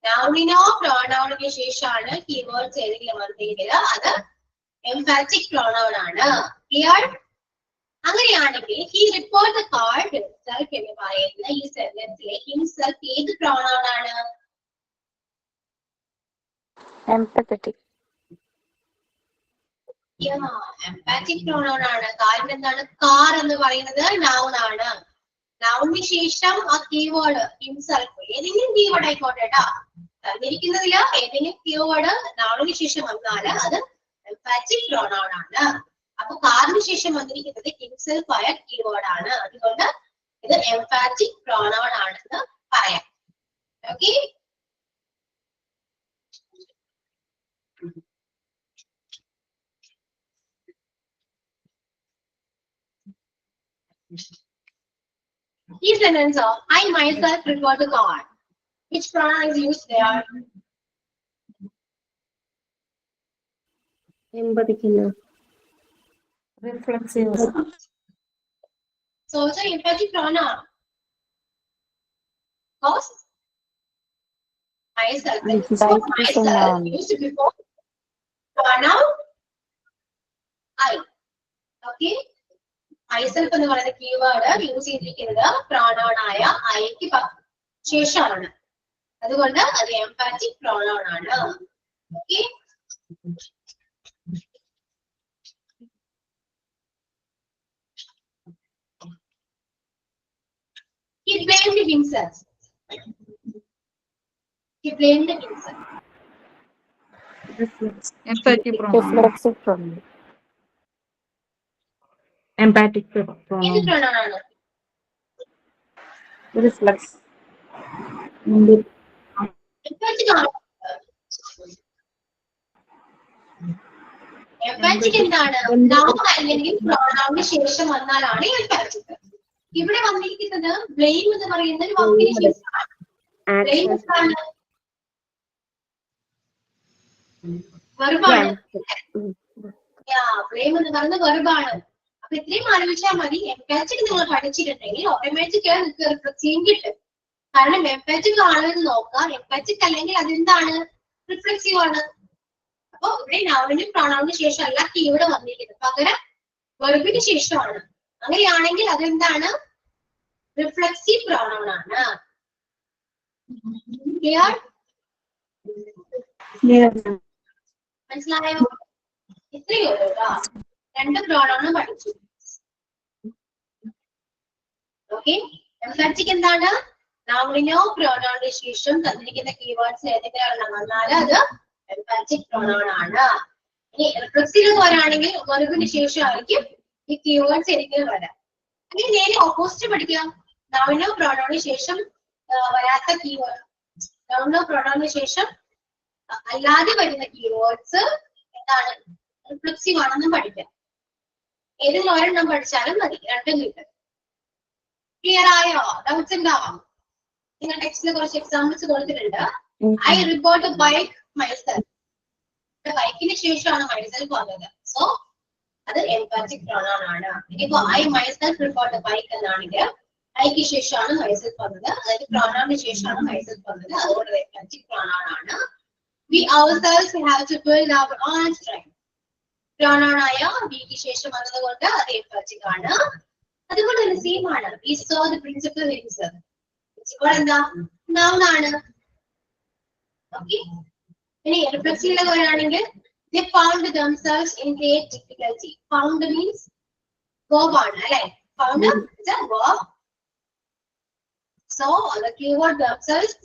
നൗണിനോ പ്രോണൗണിന് ശേഷമാണ് കീവേഡ്സ് ഏതെങ്കിലും വന്നെങ്കിൽ അത് എംഫാറ്റിക് പ്രോണൗൺ ആണ്. ക്ലിയർ? അങ്ങനെയാണെങ്കിൽ he report the card himself എന്ന് പറയുന്ന ഈ സെന്റൻസിലെ himself ഏത് പ്രോണൗൺ ആണ്? എംപത്തറ്റിക്. എംപാറ്റിക് പ്രോണൗൺ ആണ്. കാരണം എന്താണ്? കാർ എന്ന് പറയുന്നത് നൗൺ ആണ്. നൗണിന് ശേഷം ആ കീവേഡ് ഹിംസെൽഫ് ഏതെങ്കിലും കീവേഡ് ആയിക്കോട്ടെ കേട്ടോ. തന്നിരിക്കുന്നതില് ഏതെങ്കിലും കീവേഡ് നൗണിന് ശേഷം വന്നാല് അത് എംപാറ്റിക് പ്രോണൗൺ ആണ്. അപ്പൊ കാറിന് ശേഷം വന്നിരിക്കുന്നത് ഹിംസെൽഫ് ആയ കീവേഡ് ആണ്. അതുകൊണ്ട് ഇത് എംപാറ്റിക് പ്രോണൗൺ ആണെന്ന് പറയാം. ഓക്കെ, ഈ sentence I myself prefer the car. Which pronoun is used there? എൺപതിക്കുന്നു. Reflexive. So it's an emphatic pronoun. Cause myself. Myself used before pronoun I. Okay. myself എന്ന് പറയുന്ന കീവേഡ് യൂസ് ചെയ്തിരിക്കുന്നത് പ്രോണൗൺ ആയ ഐക്ക് ശേഷമാണ്. അതുകൊണ്ട് അത് എംപാറ്റിക് പ്രോണൗൺ ആണ്. Okay, he blamed himself. He blamed himself. Emphatic pronoun. Reflexive pronoun. Emphatic ഏത് pronoun. പ്രോണൗൺ ആണ്? Reflex. എംപാറ്റിക് ആണ്. എംപാറ്റിക് എന്താണ്? നൗൺ അല്ലെങ്കിൽ പ്രോണൗണിന് ശേഷം വന്നാലാണ് എംപാറ്റിക്. ഇവിടെ വന്നിരിക്കുന്നത് ബ്ലെയിം എന്ന് പറയുന്ന ഒരു വാക്കിന് ശേഷമാണ്. ബ്ലെയിം എന്താണ്? വെർബാണ്. ബ്ലെയിം എന്ന് പറയുന്നത് വെർബാണ്. അപ്പൊ ഇത്രയും ആലോചിച്ചാൽ മതി. എംപാറ്റിക് നിങ്ങൾ പഠിച്ചിട്ടുണ്ടെങ്കിൽ ഓട്ടോമാറ്റിക് നിങ്ങൾക്ക് റിഫ്ലക്സീവ് കിട്ടും. കാരണം എംപാറ്റിക് ആണെന്ന് നോക്കാം. എംപാറ്റിക് അല്ലെങ്കിൽ അതെന്താണ്? റിഫ്ലക്സീവ് ആണ്. അപ്പൊ ഇവിടെ നൗണിനും പ്രോണൗണിന് ശേഷം അല്ല കീവേഡ് വന്നിരിക്കുന്നത്, പകരം വെർബിന് ശേഷമാണ്. അങ്ങനെയാണെങ്കിൽ അതെന്താണ്? റിഫ്ലക്സീവ് പ്രോണൗൺ ആണ്. ക്ലിയർ? മനസ്സിലായോ? ഇത്രയേ ഉള്ളൂ കേട്ടോ. 2 പ്രോണൗൺ പഠിച്ചു. ഓക്കെ. എംഫാറ്റിക് എന്താണ്? നൗണിനോ പ്രോണൗണിന് ശേഷം തന്നിരിക്കുന്ന കീവേഡ്സ് ഏതൊക്കെയാണെന്ന് വന്നാൽ അത് എംഫാറ്റിക് പ്രോണൗൺ ആണ്. ഇനി റിഫ്ലക്സീവ് വരാണെങ്കിൽ വെർബിന് ശേഷം ആയിരിക്കും ഈ കീവേഡ്സ് ഏതെങ്കിലും വരാം. ഇനി നേരെ ഓപ്പോസിറ്റ് പഠിക്കാം. നൗണിനോ പ്രോണൗണിന് ശേഷം വരാത്ത കീവേഡ്, നൗണിനോ പ്രോണൗണിന് ശേഷം അല്ലാതെ വരുന്ന കീവേഡ്സ് എന്താണ്? റിഫ്ലക്സീവ് ആണെന്ന് പഠിക്കാം. ഏതെങ്കിലും ഒരെണ്ണം പഠിച്ചാലും മതി, രണ്ടും കിട്ടും. ക്ലിയർ ആയോ? ഡൗട്ട്സ് ഉണ്ടാവാം? നിങ്ങൾ ടെക്സ്റ്റിൽ കുറച്ച് എക്സാമ്പിൾസ് കൊടുത്തിട്ടുണ്ട്. I report bike myself. ബൈക്കിന് ശേഷമാണ് മൈസെൽഫ് വന്നത്. സോ അത് എംപാറ്റിക് പ്രോണൗൺ ആണ്. ഇനിയിപ്പോ ഐ മൈസെൽഫ് റിപ്പോർട്ട് ബൈക്ക് എന്നാണെങ്കിൽ ഐക്ക് ശേഷമാണ് മൈസെൽഫ് വന്നത്, അതായത് പ്രോണൗണിന് ശേഷമാണ് മൈസെൽഫ് വന്നത്, അതുകൊണ്ട് എംപാറ്റിക് പ്രോണൗൺ ആണ്. We ourselves have to build our own strength. Pronoun ആയ വിക്ക് ശേഷം വന്നതുകൊണ്ട് അത് എംപാറ്റിക് ആണ്. അതുകൊണ്ട് തന്നെ സെയിം ആണ്. We saw the principal himself. Principal എന്താ? നൗൺ ആണ്. ഓക്കെ. ഇനി reflexive വരാണെങ്കിൽ they found themselves in great difficulty. Found means verb ആണ് അല്ലേ? Found is a verb. So the keyword themselves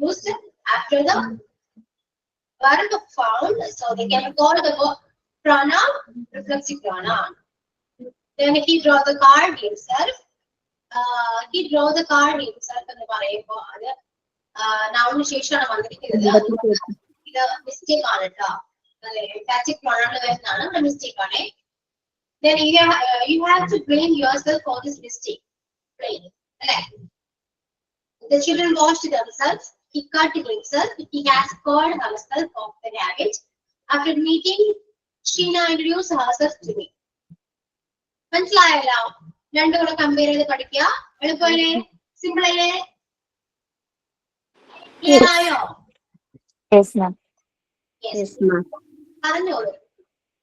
used after the verb found, so they can call the pronoun reflexive pronoun. Then he draw the card himself. He draw the card himself എന്ന് പറയുമ്പോ അത് നൗണിന് ശേഷമാണ് വന്നിരിക്കുന്നത്. ഇത് മിസ്റ്റേക്ക് ആണ് കേട്ടോ. എംപാറ്റിക് പ്രോണൗൺ വരുന്നതാണ്, മിസ്റ്റേക്ക് ആണ്. Then you have to blame yourself for this mistake. Blame, അല്ലേ? The children washed themselves. He cut himself. He has called herself off the habit. After meeting, Sheena introduced herself to me. മനസ്സിലായല്ലോ? രണ്ടും കൂടെ കമ്പയർ ചെയ്ത് പഠിക്കുക. എളുപ്പമല്ലേ? സിമ്പിൾ അല്ലേ? ക്ലിയർ ആയോ? പറഞ്ഞോളൂ.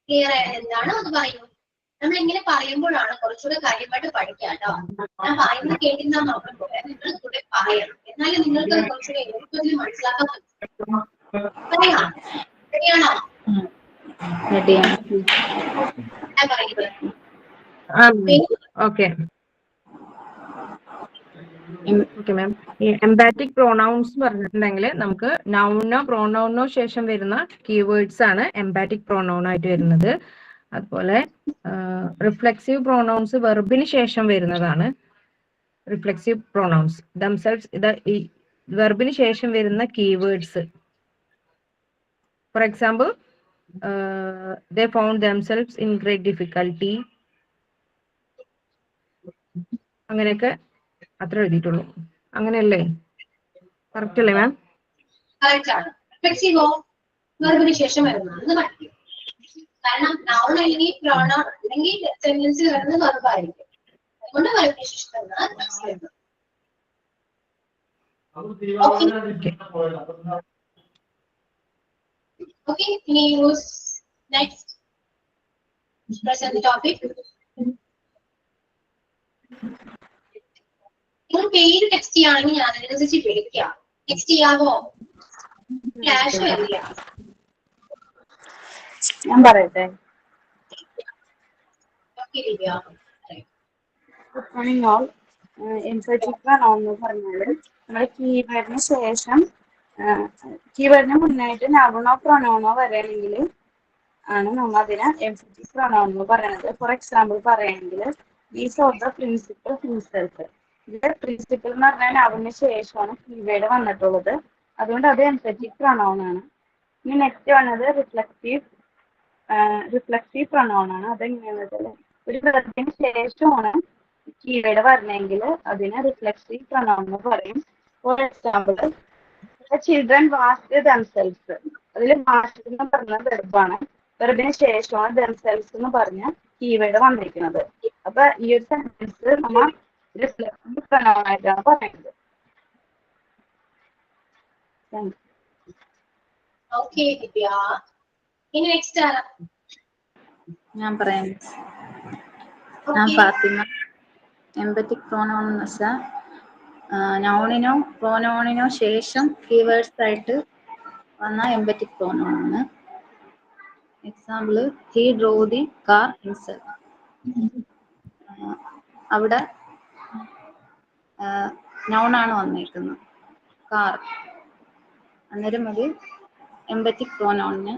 ക്ലിയർ ആയത് എന്താണ് അത് പറയൂ. നമ്മൾ ഇങ്ങനെ പറയുമ്പോഴാണ് കുറച്ചുകൂടെ കാര്യമായിട്ട് പഠിക്കുക കേട്ടോ. ഞാൻ പറയുന്നത് കേട്ടിരുന്നാൽ മാത്രം പോലെ നിങ്ങൾ കൂടെ പറയണം, എന്നാലും നിങ്ങൾക്ക് കുറച്ചുകൂടെ എളുപ്പത്തിൽ മനസ്സിലാക്കാൻ പറ്റും. പറയാം. ശരിയാണോ? ഞാൻ പറയുന്നത് ഓക്കെ മാം. ഈ എംപാറ്റിക് പ്രോണൗൺസ് പറഞ്ഞിട്ടുണ്ടെങ്കിൽ നമുക്ക് നൗണിനോ പ്രോണൗണിനോ ശേഷം വരുന്ന കീവേഡ്സ് ആണ് എംപാറ്റിക് പ്രോണൗൺ ആയിട്ട് വരുന്നത്. അതുപോലെ റിഫ്ലെക്സീവ് പ്രോണൗൺസ് വെർബിന് ശേഷം വരുന്നതാണ് റിഫ്ലെക്സീവ് പ്രോണൗൺസ്. ദംസെൽവ്സ് ഇത് ഈ വെർബിന് ശേഷം വരുന്ന keywords. For example they found themselves in great difficulty. അങ്ങനെയൊക്കെ അത്ര എഴുതിയിട്ടുള്ളൂ. അങ്ങനെയല്ലേ? കറക്റ്റ് അല്ലേ മാം? കറക്റ്റ് ആണ്. റിഫ്ലെക്സീവോ വെർബിന് ശേഷം വരുന്നതാണ് പഠിക്കും. കാരണം നൗൺ അല്ലെങ്കിൽ പ്രോണൗൺ അല്ലെങ്കിൽ സെന്റൻസിൽ വരുന്നത് വെർബായിരിക്കും. അതുകൊണ്ട് വെർബിന് ശേഷം വരുന്നത് reflexive. Okay, can you use next? Present the topic. നിങ്ങൾ പേര് ടെക്സ്റ്റ് ചെയ്യുകയാണെങ്കിൽ ഞാൻ അതിനനുസരിച്ച് വിളിക്കാം. ടെക്സ്റ്റ് ചെയ്യാവോ? ഫ്ലാഷ് വരില്ല. ഞാൻ പറയട്ടെ. Okay Divya. Good morning all. Emphatic pronoun എന്ന് പറഞ്ഞാൽ നമ്മൾ കീവേഡിന് ശേഷം കീവേഡിന് മുന്നായിട്ട് നൗണോ പ്രൊനൗണോ വരണമെങ്കിൽ ആണ് നമ്മൾ അതിനെ എംഫാറ്റിക് പ്രൊനൗൺ എന്ന് പറയുന്നത്. ഫോർ എക്സാമ്പിൾ പറയുകയാണെങ്കിൽ these of the principal himself. ഇതിന്റെ പ്രിൻസിപ്പൽ എന്ന് പറഞ്ഞാൽ നൗണിന് ശേഷമാണ് കീവേഡ് വന്നിട്ടുള്ളത്. അതുകൊണ്ട് അത് എംഫറ്റിക് പ്രൊനൗൺ ആണ്. ഇനി നെക്സ്റ്റ് വന്നത് റിഫ്ലക്സീവ് പ്രൊനൗൺ ആണ്. അതെങ്ങനെയാണെന്ന് വെച്ചാൽ ഒരു വെർബിന് ശേഷമാണ് കീവേഡ് പറഞ്ഞെങ്കിൽ അതിനെ റിഫ്ലക്സീവ് പ്രൊനൗൺ എന്ന് പറയും. For example, children washed themselves. അതിൽ വാഷ്ഡ് എന്ന് പറഞ്ഞ വെർബാണ്. വെർബിന് ശേഷമാണ് ദംസെൽസ് എന്ന് പറഞ്ഞ കീവേഡ് വന്നിരിക്കുന്നത്. അപ്പൊ ഈ ഒരു സെന്റൻസ് നമ്മൾ റിഫ്ലക്സീവ് പ്രൊനൗൺ ആയിട്ടാണ് പറയുന്നത്. ഓക്കെ ദിവ്യ. ഇനി നെക്സ്റ്റ് ആരാ? ഞാൻ പറയാം. ഞാൻ ഫാത്തിമ. എംപത്തിക് പ്രോനൗൺ എന്ന് വെച്ചാൽ നൗണിനോ പ്രോനൗണിനോ ശേഷം കീവേഡ്സ് ആയിട്ട് വന്ന എംപത്തിക് പ്രോനൗൺ ആണ്. Example, he draw the car himself. അവിടെ നൗണാണ് വന്നിരിക്കുന്നത്, കാർ. അന്നേരം അത് എംപത്തിക് പ്രോനൗണിന്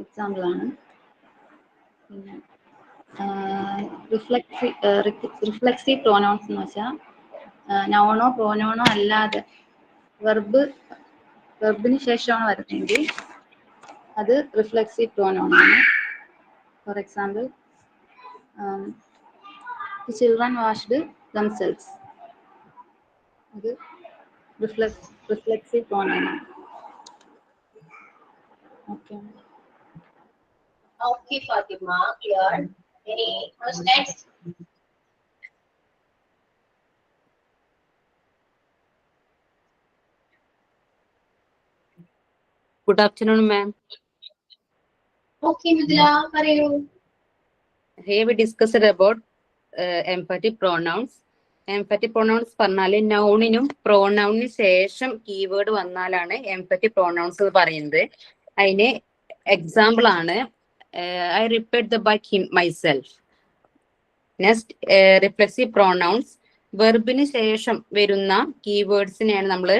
എക്സാമ്പിൾ ആണ്. പിന്നെ റിഫ്ലക്സീവ് പ്രോനൗൺസ് എന്ന് വെച്ചാൽ നൗണോ പ്രോനൗണോ അല്ലാതെ വെർബിന് ശേഷമാണ് വരുന്നതെങ്കിൽ അത് റിഫ്ലക്സീവ് പ്രോനൗൺ ആണ്. For example, children washed themselves. അത് റിഫ്ലക്സീവ് പ്രോനൗൺ ആണ്. Okay. Okay, Fatima, clear. Any what's next? Good afternoon, ma'am. Okay, Vidya, പറയൂ. Here we discussed about emphatic pronouns. Emphatic pronouns പറഞ്ഞാല് നൗണിനും പ്രോനൗണിന് ശേഷം കീവേഡ് വന്നാലാണ് emphatic pronouns എന്ന് പറയുന്നത്. അതിന് എക്സാമ്പിൾ ആണ് I repeat the by myself. Next, reflexive pronouns. വെർബിന് ശേഷം വരുന്ന കീവേഡ്സിനെയാണ് നമ്മൾ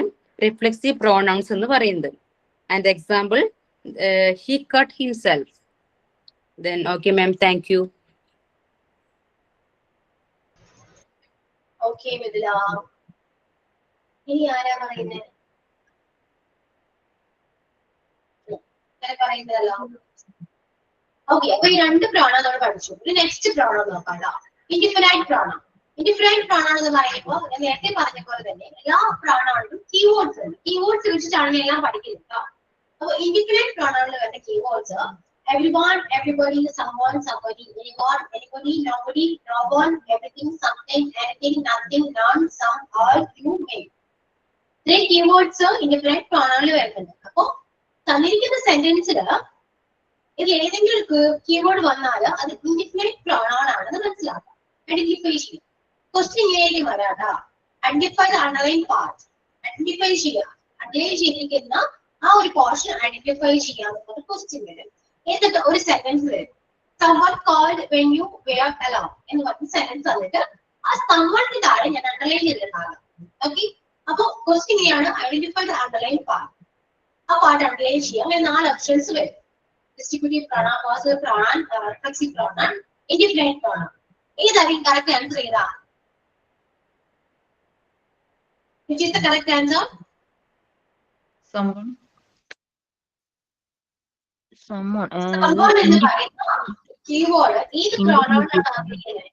റിഫ്ലെക്സീവ് പ്രോനൗൺസ് എന്ന് പറയുന്നത്. And example, he cut himself. Then, okay, ma'am, thank you. Okay, Vidya. ഇനി ആരാ പറയുന്നത്? പറയുന്നതല്ലോ. ഓക്കെ, അപ്പൊ ഈ രണ്ട് പ്രോണൗൺ നമ്മൾ പഠിച്ചു. ഇനി നെക്സ്റ്റ് പ്രോണൗൺ നോക്കാം. ഇൻഡിഫിനൈറ്റ് പ്രോണൗൺ. ഇൻഡിഫിനൈറ്റ് പ്രോണൗൺ എന്ന് പറയുമ്പോൾ ഞാൻ നേരത്തെ പറഞ്ഞ പോലെ തന്നെ എല്ലാ പ്രോണൗണിലും കീവേഡ്സ് ഉണ്ട്. കീവേഡ്സ് വെച്ചിട്ടാണ് എല്ലാം പഠിക്കുന്നത്. അപ്പൊ ഇൻഡിഫിനൈറ്റ് പ്രോണൗണിൽ വരുന്ന keywords everyone, everybody, someone, somebody, anyone, anybody, nobody, no one, everything, something, anything, nothing, none, some, all, few, many. ഇത്രയും കീവേഡ്സ് ഇൻഡിഫിനൈറ്റ് പ്രോണൗണിൽ വരുന്നുണ്ട്. അപ്പൊ തന്നിരിക്കുന്ന സെന്റൻസില് ഇത് ഏതെങ്കിലും ഒരു കീവേഡ് വന്നാൽ അത് ഇൻഡിഫിനൈറ്റ് പ്രോണൗൺ ആണെന്ന് മനസ്സിലാക്കാം. ഐഡന്റിഫൈ ചെയ്യാം. ക്വസ്റ്റ്യൻ ഇങ്ങനെയൊക്കെ വരാട്ടാ. Identify the underline part. Identify ചെയ്യാം. അണ്ടർലൈൻ ചെയ്തിരിക്കുന്ന ആ ഒരു പോർഷൻ ഐഡന്റിഫൈ ചെയ്യാവുന്ന ക്വസ്റ്റ്യൻ വരും. എന്നിട്ട് ഒരു സെന്റൻസ് വരും. someone called when you were alone എന്ന് പറഞ്ഞ സെന്റൻസ് വന്നിട്ട് ആ someone താഴെ ഞാൻ അണ്ടർലൈൻ ചെയ്തിട്ടുണ്ടാകാം. ഓക്കെ, അപ്പൊ ക്വസ്റ്റ്യൻ ഇങ്ങനെയാണ്, ഐഡന്റിഫൈ ദ അണ്ടർലൈൻ പാർട്ട്. ആ പാർട്ട് അണ്ടർലൈൻ ചെയ്യാം. അങ്ങനെ 4 ഓപ്ഷൻസ് വരും. Distributive pronoun, positive pronoun, reflexive pronoun, indefinite pronoun. ഏതായിരിക്കും കറക്റ്റ് ആൻസർ ചെയ്താ? Which is the correct answer? Someone. Someone. Someone എന്ന് പറയുന്ന കീവേഡ് ഏത് പ്രോണൗൺ ആണ് ആഗ്രഹിക്കുന്നത്?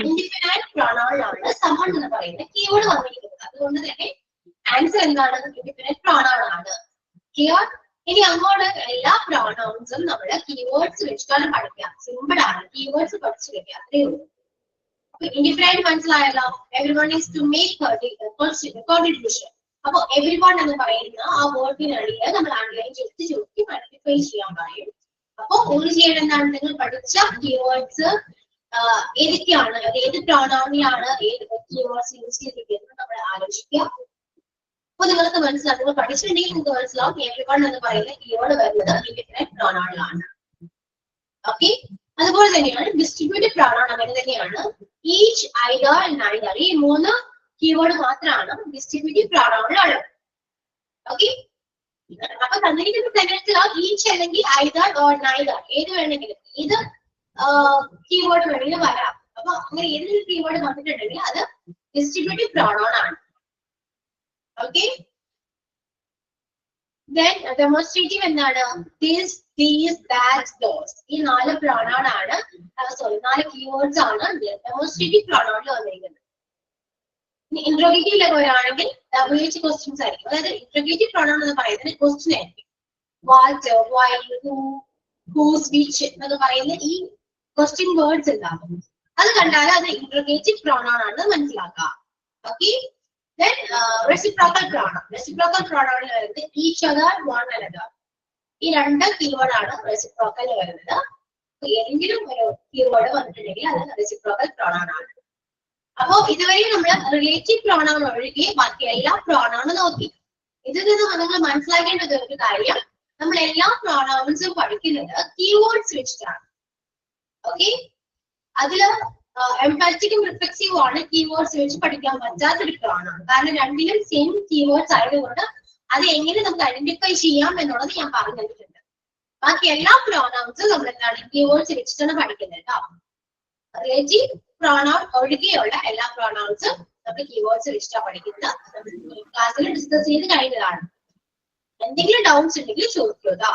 ഇൻഡിഫിനൈറ്റ് പ്രോണൗൺ ആണ് someone എന്ന് പറയുന്ന കീവേഡ് വന്നിരിക്കുന്നത്. അതുകൊണ്ട് തന്നെ ആൻസർ എന്താണ്? ഇൻഡിഫിനൈറ്റ് പ്രോണൗൺ ആണ്. ക്ലിയർ? ഇനി അങ്ങോട്ട് എല്ലാ പ്രോണൗൺസും നമ്മള് കീവേഡ്സ് വെച്ചിട്ടാണ് പഠിക്കുക. സിമ്പിൾ ആണ്. കീവേഡ്സ് പഠിച്ചു വെക്കുക, അത്രേ ഉള്ളൂ. ഇൻഡിഫിനൈറ്റ് മനസ്സിലായല്ലോ. Everyone is to make contribution. അപ്പൊ എവരിവൺ എന്ന് പറയുന്ന ആ വേർഡിനടിയിൽ നമ്മൾ അണ്ടർലൈൻ ചെയ്ത് ചുരുക്കി ഐഡന്റിഫൈ ചെയ്യാൻ പറയും. അപ്പൊ നിങ്ങൾ ചെയ്യേണ്ട എന്താണ്? നിങ്ങൾ പഠിച്ച കീവേഡ്സ് ഏതൊക്കെയാണ്, ഏത് പ്രോണൗണിലാണ് ഏത് കീവേഡ്സ് യൂസ് ചെയ്തിരിക്കുന്നത് നമ്മൾ ആലോചിക്കുക. അപ്പൊ നിങ്ങൾക്ക് മനസ്സിലാവും. നിങ്ങൾ പഠിച്ചിട്ടുണ്ടെങ്കിൽ നിങ്ങൾക്ക് മനസ്സിലാവും എവരിവൺ എന്ന് പറയുന്ന കീവേഡ് വരുന്നത് ഇൻഡിഫിനൈറ്റ് പ്രോണൗണിലാണ്. ഓക്കെ, അതുപോലെ തന്നെയാണ് ഡിസ്ട്രിബ്യൂട്ടീവ് പ്രോണൗൺ അങ്ങനെ തന്നെയാണ്. ഈച്ച്, ഐദർ, നൈദർ ഈ 3 കീവേഡ് മാത്രമാണ് ഡിസ്ട്രിബ്യൂട്ടീവ് പ്രോണൗണിലുള്ളത്. ഓക്കെ, അപ്പൊ തന്നിരിക്കുന്ന സെന്റൻസിൽ ഈച്ച് അല്ലെങ്കിൽ ഐദർ ഓർ നൈദർ ഏത് വേണമെങ്കിലും ഏത് കീവേഡ് വേണമെങ്കിലും വരാം. അപ്പൊ അങ്ങനെ ഏതൊരു കീവേഡ് വന്നിട്ടുണ്ടെങ്കിൽ അത് ഡിസ്ട്രിബ്യൂട്ടീവ് പ്രോണോൺ ആണ്. ഓക്കെ, then demonstrative എന്താണ്? This, these, that, those. ഈ 4 പ്രോണോൺ ആണ്, സോറി 4 കീവേഡ്സ് ആണ് ഡെമോൺസ്ട്രേറ്റീവ് പ്രോണോണിൽ വന്നിരിക്കുന്നത്. ഇനി ഇന്ററോഗേറ്റീവിലൊക്കെ വരാണെങ്കിൽ WH ക്വസ്റ്റ്യൻസ് ആയിരിക്കും. അതായത് ഇന്ററോഗേറ്റീവ് പ്രോണോൺ എന്ന് പറയുന്നത് ക്വസ്റ്റ്യൻ ആയിരിക്കും. വാട്ട്, വൈ, ഹൂസ്, വിച്ച് എന്നൊക്കെ പറയുന്ന ഈ ക്വസ്റ്റ്യൻ വേർഡ്സ് ഉണ്ടാകും. അത് കണ്ടാൽ അത് ഇന്ററോഗേറ്റീവ് പ്രോണോൺ ആണെന്ന് മനസ്സിലാക്കാം. Okay, then reciprocal pronoun. Reciprocal pronoun വരുന്നത് each other, one another. ഈ 2 കീവേഡ് ആണ് റെസിപ്രോക്കൽ വരുന്നത്. ഏതെങ്കിലും ഒരു കീവേഡ് വന്നിട്ടുണ്ടെങ്കിൽ അത് റെസിപ്രോക്കൽ പ്രോണോൺ ആണ്. അപ്പോ ഇതുവരെ നമ്മൾ റിലേറ്റീവ് പ്രോണോൺ ഒഴികെ ബാക്കി എല്ലാ പ്രോണോണും നോക്കി. ഇതിൽ നിന്ന് നിങ്ങൾ മനസ്സിലാക്കേണ്ടത് ഒരു കാര്യം, നമ്മൾ എല്ലാ പ്രോണോൺസും പഠിക്കുന്നത് കീവേഡ്സ് വെച്ചിട്ടാണ്. ഓക്കെ, അതില് എംപാറ്റിക്കും റിഫ്ലെക്സീവും ആണ് കീവേഡ്സ് വെച്ച് പഠിക്കാൻ പറ്റാത്തൊരു പ്രോണോൺ. കാരണം രണ്ടിലും സെയിം കീവേഡ്സ് ആയതുകൊണ്ട് അത് എങ്ങനെ നമുക്ക് ഐഡന്റിഫൈ ചെയ്യാം എന്നുള്ളത് ഞാൻ പറഞ്ഞു തന്നിട്ടുണ്ട്. ബാക്കി എല്ലാ പ്രോണോൺസും നമ്മൾ എന്താണ് കീവേഡ്സ് വെച്ചിട്ടാണ് പഠിക്കുന്നത് കേട്ടോ. റിലേറ്റീവ് പ്രോണോൺ ഒഴികെയുള്ള എല്ലാ പ്രോണോൺസും നമ്മൾ കീവേഡ്സ് വെച്ചിട്ടാണ് പഠിക്കുന്നത്. ക്ലാസ്സിൽ ഡിസ്കസ് ചെയ്ത് കഴിഞ്ഞതാണ്. എന്തെങ്കിലും ഡൗട്ട്സ് ഉണ്ടെങ്കിൽ ചോദിക്കൂ കേട്ടോ.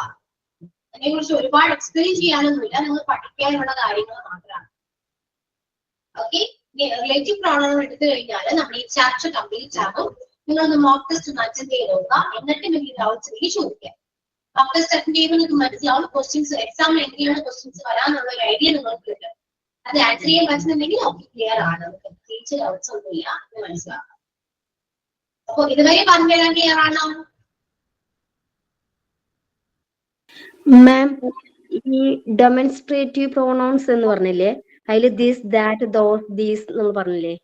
അതിനെ കുറിച്ച് ഒരുപാട് എക്സ്പ്ലെയിൻ ചെയ്യാനൊന്നുമില്ല, നിങ്ങൾ പഠിക്കാനുള്ള കാര്യങ്ങൾ മാത്രമാണ്. ഓക്കെ, റിലേറ്റീവ് പ്രോണോൺ എടുത്തു കഴിഞ്ഞാൽ നമ്മൾ ഈ ചാപ്റ്റർ കംപ്ലീറ്റ് ആകും. നിങ്ങളൊന്ന് മോക്ക് ടെസ്റ്റ് ഒന്ന് അറ്റൻഡ് ചെയ്ത് നോക്കുക. എന്നിട്ട് നിങ്ങൾക്ക് ഡൗട്ട്സ് ഉണ്ടെങ്കിൽ ചോദിക്കാം. മോക്ക് ടെസ്റ്റ് അറ്റൻഡ് ചെയ്യുമ്പോൾ നിങ്ങൾക്ക് മനസ്സിലാവും ക്വസ്റ്റ്യൻസ് എക്സാമിൽ എങ്ങനെയാണ് ക്വസ്റ്റ്യൻസ് വരാന്നുള്ള ഒരു ഐഡിയ നിങ്ങൾക്ക് കിട്ടും. അത് ആൻസർ ചെയ്യാൻ പറ്റുന്നുണ്ടെങ്കിൽ ഓക്കെ, ക്ലിയർ ആണ്, പ്രത്യേകിച്ച് ഡൗട്ട്സ് ഒന്നുമില്ല എന്ന് മനസ്സിലാക്കാം. അപ്പൊ ഇതുവരെ പറഞ്ഞുതരാൻ ക്ലിയർ ആണോ? മാം, ഈ ഡെമോൺസ്ട്രേറ്റീവ് പ്രോണൗൺസ് എന്ന് പറഞ്ഞില്ലേ, അതിൽ ദിസ്, ദാറ്റ്, ദോസ്, ദീസ് എന്ന് പറഞ്ഞില്ലേ,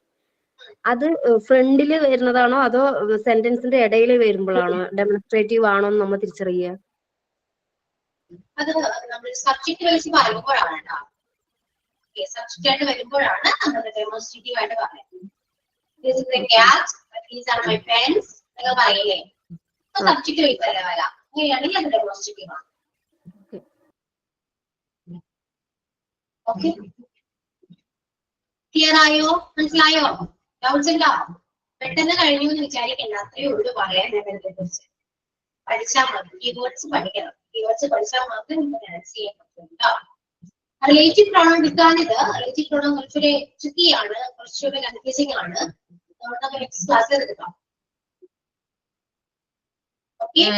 അത് ഫ്രണ്ടില് വരുന്നതാണോ അതോ സെന്റൻസിന്റെ ഇടയിൽ വരുമ്പോഴാണോ ഡെമോൺസ്ട്രേറ്റീവ് ആണോ എന്ന് നമ്മൾ തിരിച്ചറിയുക? അത് നമ്മൾ സബ്ജക്ട് വെച്ച് പറയുമ്പോഴാണ് കേട്ടോ. സബ്ജക്ട് ആയിട്ട് വരുമ്പോഴാണ് നമ്മൾ ഡെമോൺസ്ട്രേറ്റീവ് ആയിട്ട് പറയുന്നത്. This is the cat, these are my pens എന്നൊക്കെ പറയില്ലേ, സബ്ജക്ട് വെച്ച് വരാം. അങ്ങനെയാണെങ്കിൽ അത് ഡെമോൺസ്ട്രേറ്റീവ് ആണ്. ഓക്കെ, ക്ലിയർ ആയോ? മനസ്സിലായോ? ഡൗട്ട്സ് ഉണ്ടോ? പെട്ടെന്ന് കഴിഞ്ഞു എന്ന് വിചാരിക്കണ്ട, അത്രയേ ഉള്ളൂ പറയാൻ ഇതിനെ കുറിച്ച്. പഠിച്ചാൽ മതി, കീവേഡ്സ് പഠിക്കണം. കീവേഡ്സ് പഠിച്ചാൽ മാത്രമേ നിങ്ങൾക്ക് ആൻസർ ചെയ്യാൻ പറ്റുള്ളൂ. റിലേറ്റീവ് പ്രോണോൺ എടുക്കാനിത് റിലേറ്റീവ് പ്രോണോൺ കുറച്ചുകൂടെ ട്രിക്കിയാണ്, കുറച്ചുകൂടെ കൺഫ്യൂസിംഗ് ആണ്. നമുക്ക് നെക്സ്റ്റ് ക്ലാസ്സിൽ എടുക്കാം.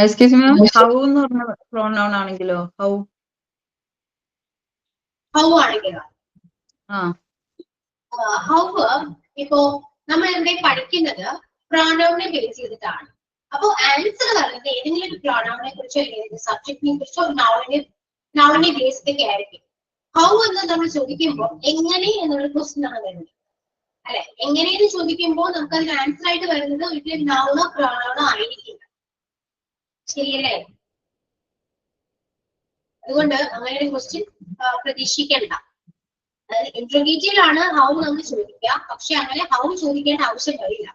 എക്സ്ക്യൂസ് മീ, ഹൗ എന്ന് പറഞ്ഞ പ്രോനൗൺ ആണെങ്കിലോ? ഹൗ ആണെങ്കിലോ? ഹൗ ഇപ്പോ നമ്മൾ ഇവിടെ പഠിക്കുന്നത് പ്രോനൗണിനെ ബേസ് ചെയ്തിട്ടാണ്. അപ്പൊ ആൻസർ പറയുന്നത് ഏതെങ്കിലും ഒരു പ്രോനൗണിനെ കുറിച്ചോ അല്ലെങ്കിൽ സബ്ജക്റ്റിനെ കുറിച്ചോ നൗണിനെ ബേസ് ചെയ്തൊക്കെ ആയിരിക്കും. ഹൗ എന്ന് നമ്മൾ ചോദിക്കുമ്പോൾ എങ്ങനെ എന്നുള്ള ക്വസ്റ്റ്യൻ ആണ് വരുന്നത് അല്ലെ. എങ്ങനെയെന്ന് ചോദിക്കുമ്പോൾ നമുക്ക് അതിന് ആൻസർ ആയിട്ട് വരുന്നത് ഒരിക്കലും നൗണോ പ്രോനൗണോ ആയിരിക്കില്ല. ശരിയല്ലേ? അതുകൊണ്ട് അങ്ങനെ ഒരു ക്വസ്റ്റ്യൻ പ്രതീക്ഷിക്കണ്ട. അതായത് ഇന്റർഗേറ്റീവിലാണ് ഹൗ നമ്മൾ ചോദിക്കുക, പക്ഷെ അങ്ങനെ ഹൗ ചോദിക്കേണ്ട ആവശ്യം വരില്ല.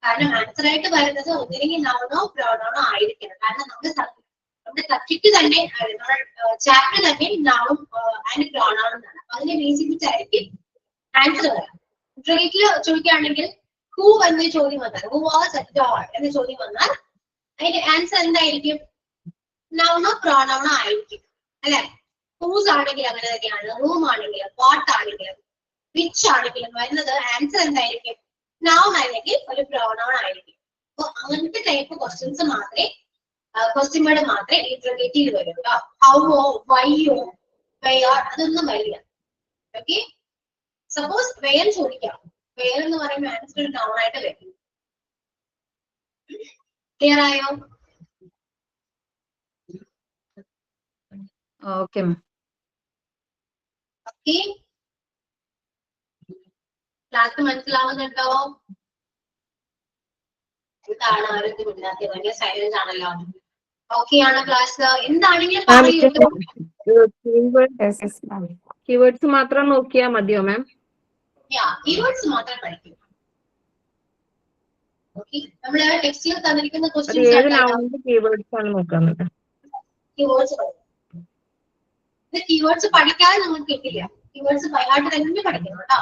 കാരണം ആൻസർ ആയിട്ട് വരുന്നത് ഒന്നില്ലെങ്കിൽ നൗണോ പ്രോനൗണോ ആയിരിക്കണം. കാരണം നമ്മുടെ സബ്ജക്ട് തന്നെ നമ്മുടെ ചാപ്റ്റർ തന്നെ നൗൺ ആൻഡ് പ്രോനൗൺ എന്നാണ്. അപ്പൊ അതിനെ ബേസ് ചെയ്തിട്ടായിരിക്കും ആൻസർ വരാം. ഇന്റർഗേറ്റീവ് ചോദിക്കുകയാണെങ്കിൽ ഹൂ എന്ന ചോദ്യം വന്നാൽ, ഹൂ വാസ് അറ്റ് ഓൾ എന്ന ചോദ്യം വന്നാൽ അതിന്റെ ആൻസർ എന്തായിരിക്കും? നൗണോ പ്രോനൗണോ ആയിരിക്കും അല്ലെ. ഹൂസ് ആണെങ്കിലും അങ്ങനെ തന്നെയാണ്, റൂം ആണെങ്കിലും വാട്ട് ആണെങ്കിലും വിച്ച് ആണെങ്കിലും വരുന്നത് ആൻസർ എന്തായിരിക്കും? നൗൺ അല്ലെങ്കിൽ ഒരു പ്രോനൗൺ ആയിരിക്കും. അപ്പൊ അങ്ങനത്തെ ടൈപ്പ് ക്വസ്റ്റ്യൻസ് മാത്രമേ ക്വസ്റ്റ്യൻ വേർഡ് മാത്രമേ ഇന്റർഗേറ്റീവ് വരും കേട്ടോ. ഹൗവോ വൈയോ വെയർ അതൊന്നും വരില്ല. ഓക്കെ, സപ്പോസ് വെയർ ചോദിക്കാം, വെയർ എന്ന് പറയുമ്പോൾ ആൻസർ ഒരു നൗൺ ആയിട്ട് വരും. ക്ലിയർ ആയോ? ഓക്കെ ഓക്കെ, ക്ലാസ് മനസ്സിലാവുന്നുണ്ടോ? എന്താണ് ആരോഗ്യം ഇല്ലാത്ത വലിയ സൈലൻസ് ആണല്ലോ. ഓക്കെ ആണ് ക്ലാസ്? എന്താണെങ്കിലും പറയൂ. കീവേഡ്സ് മാത്രം നോക്കിയാൽ മതിയോ മാം? കീവേഡ്സ് മാത്രം പഠിക്കും. ഓക്കെ, നമ്മള് ടെക്സ്റ്റിൽ തന്നിരിക്കുന്ന ക്വസ്റ്റ്യൻസ് കീവേഡ്സ് ആണ് നോക്കുന്നത്. കീവേഡ്സ് പഠിക്കാതെ നമുക്ക് കിട്ടില്ല. കീവേഡ്സ് ബൈഹാർട്ട് തന്നെ പഠിക്കണം കേട്ടോ.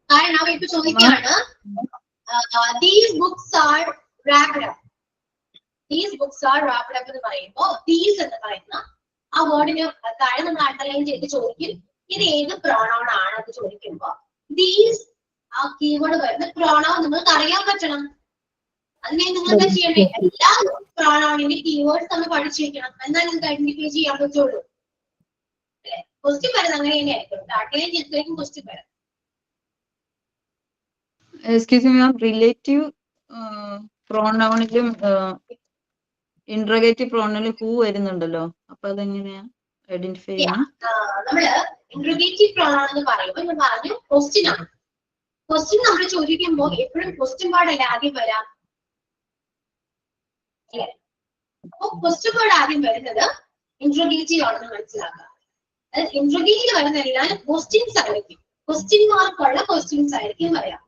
കാരണം ഇപ്പൊ ചോദിക്കുകയാണ് these books are wrapped up. These books are wrapped up എന്ന് പറയുമ്പോ these എന്ന് പറയുന്ന ആ വേർഡിന് താഴെ നമ്മൾ അണ്ടർലൈൻ ചെയ്ത് ചോദിക്കും ഇത് ഏത് പ്രോണൗൺ ആണ് എന്ന് ചോദിക്കുമ്പോ these ആ കീവേഡ് വരുന്ന പ്രോണൗൺ നിങ്ങൾക്ക് അറിയാൻ പറ്റണം. അതിനെ നിങ്ങൾ എന്താ ചെയ്യണ്ടേ? എല്ലാ പ്രോണൗണിന്റെ കീവേഡ്സ് നമ്മൾ പഠിച്ചു വെക്കണം. എന്നാൽ നിങ്ങൾക്ക് ഐഡന്റിഫൈ ചെയ്യാൻ പറ്റുള്ളൂ. അല്ലെ? ക്വസ്റ്റ്യൻ വരുന്നത് അങ്ങനെ തന്നെയായിരിക്കും. അണ്ടർലൈൻ ചെയ്തിട്ടായിരിക്കും ക്വസ്റ്റ്യൻ വരാം. എക്സ്ക്യൂസ് മീ മാം, റിലേറ്റീവ് പ്രോണൗണിലും ഇന്ററഗേറ്റീവ് പ്രോണൗണിലും ഹൂ വരുന്നുണ്ടല്ലോ, അപ്പൊ അതെങ്ങനെയാ ഐഡന്റിഫൈ ചെയ്യണം? നമ്മള് ഇന്റർഗേറ്റീവ് പ്രോണൗൺ എന്ന് പറയുമ്പോൾ ഞാൻ പറഞ്ഞു ക്വസ്റ്റ്യൻ ആണ്. ക്വസ്റ്റ്യൻ നമ്മൾ ചോദിക്കുമ്പോൾ എപ്പോഴും ക്വസ്റ്റ്യൻ വേർഡ് ആദ്യം വരാം. അപ്പൊ ക്വസ്റ്റ്യൻ വേർഡ് ആദ്യം വരുന്നത് ഇന്റർഗേറ്റീവ് ആണെന്ന് മനസ്സിലാക്കുക. ഇന്റർഗേറ്റീവ് വരുന്ന എല്ലാം ക്വസ്റ്റ്യൻസ് ആയിരിക്കും. ക്വസ്റ്റ്യൻ മാർക്കുള്ള ക്വസ്റ്റ്യൻസ് ആയിരിക്കും വരാം.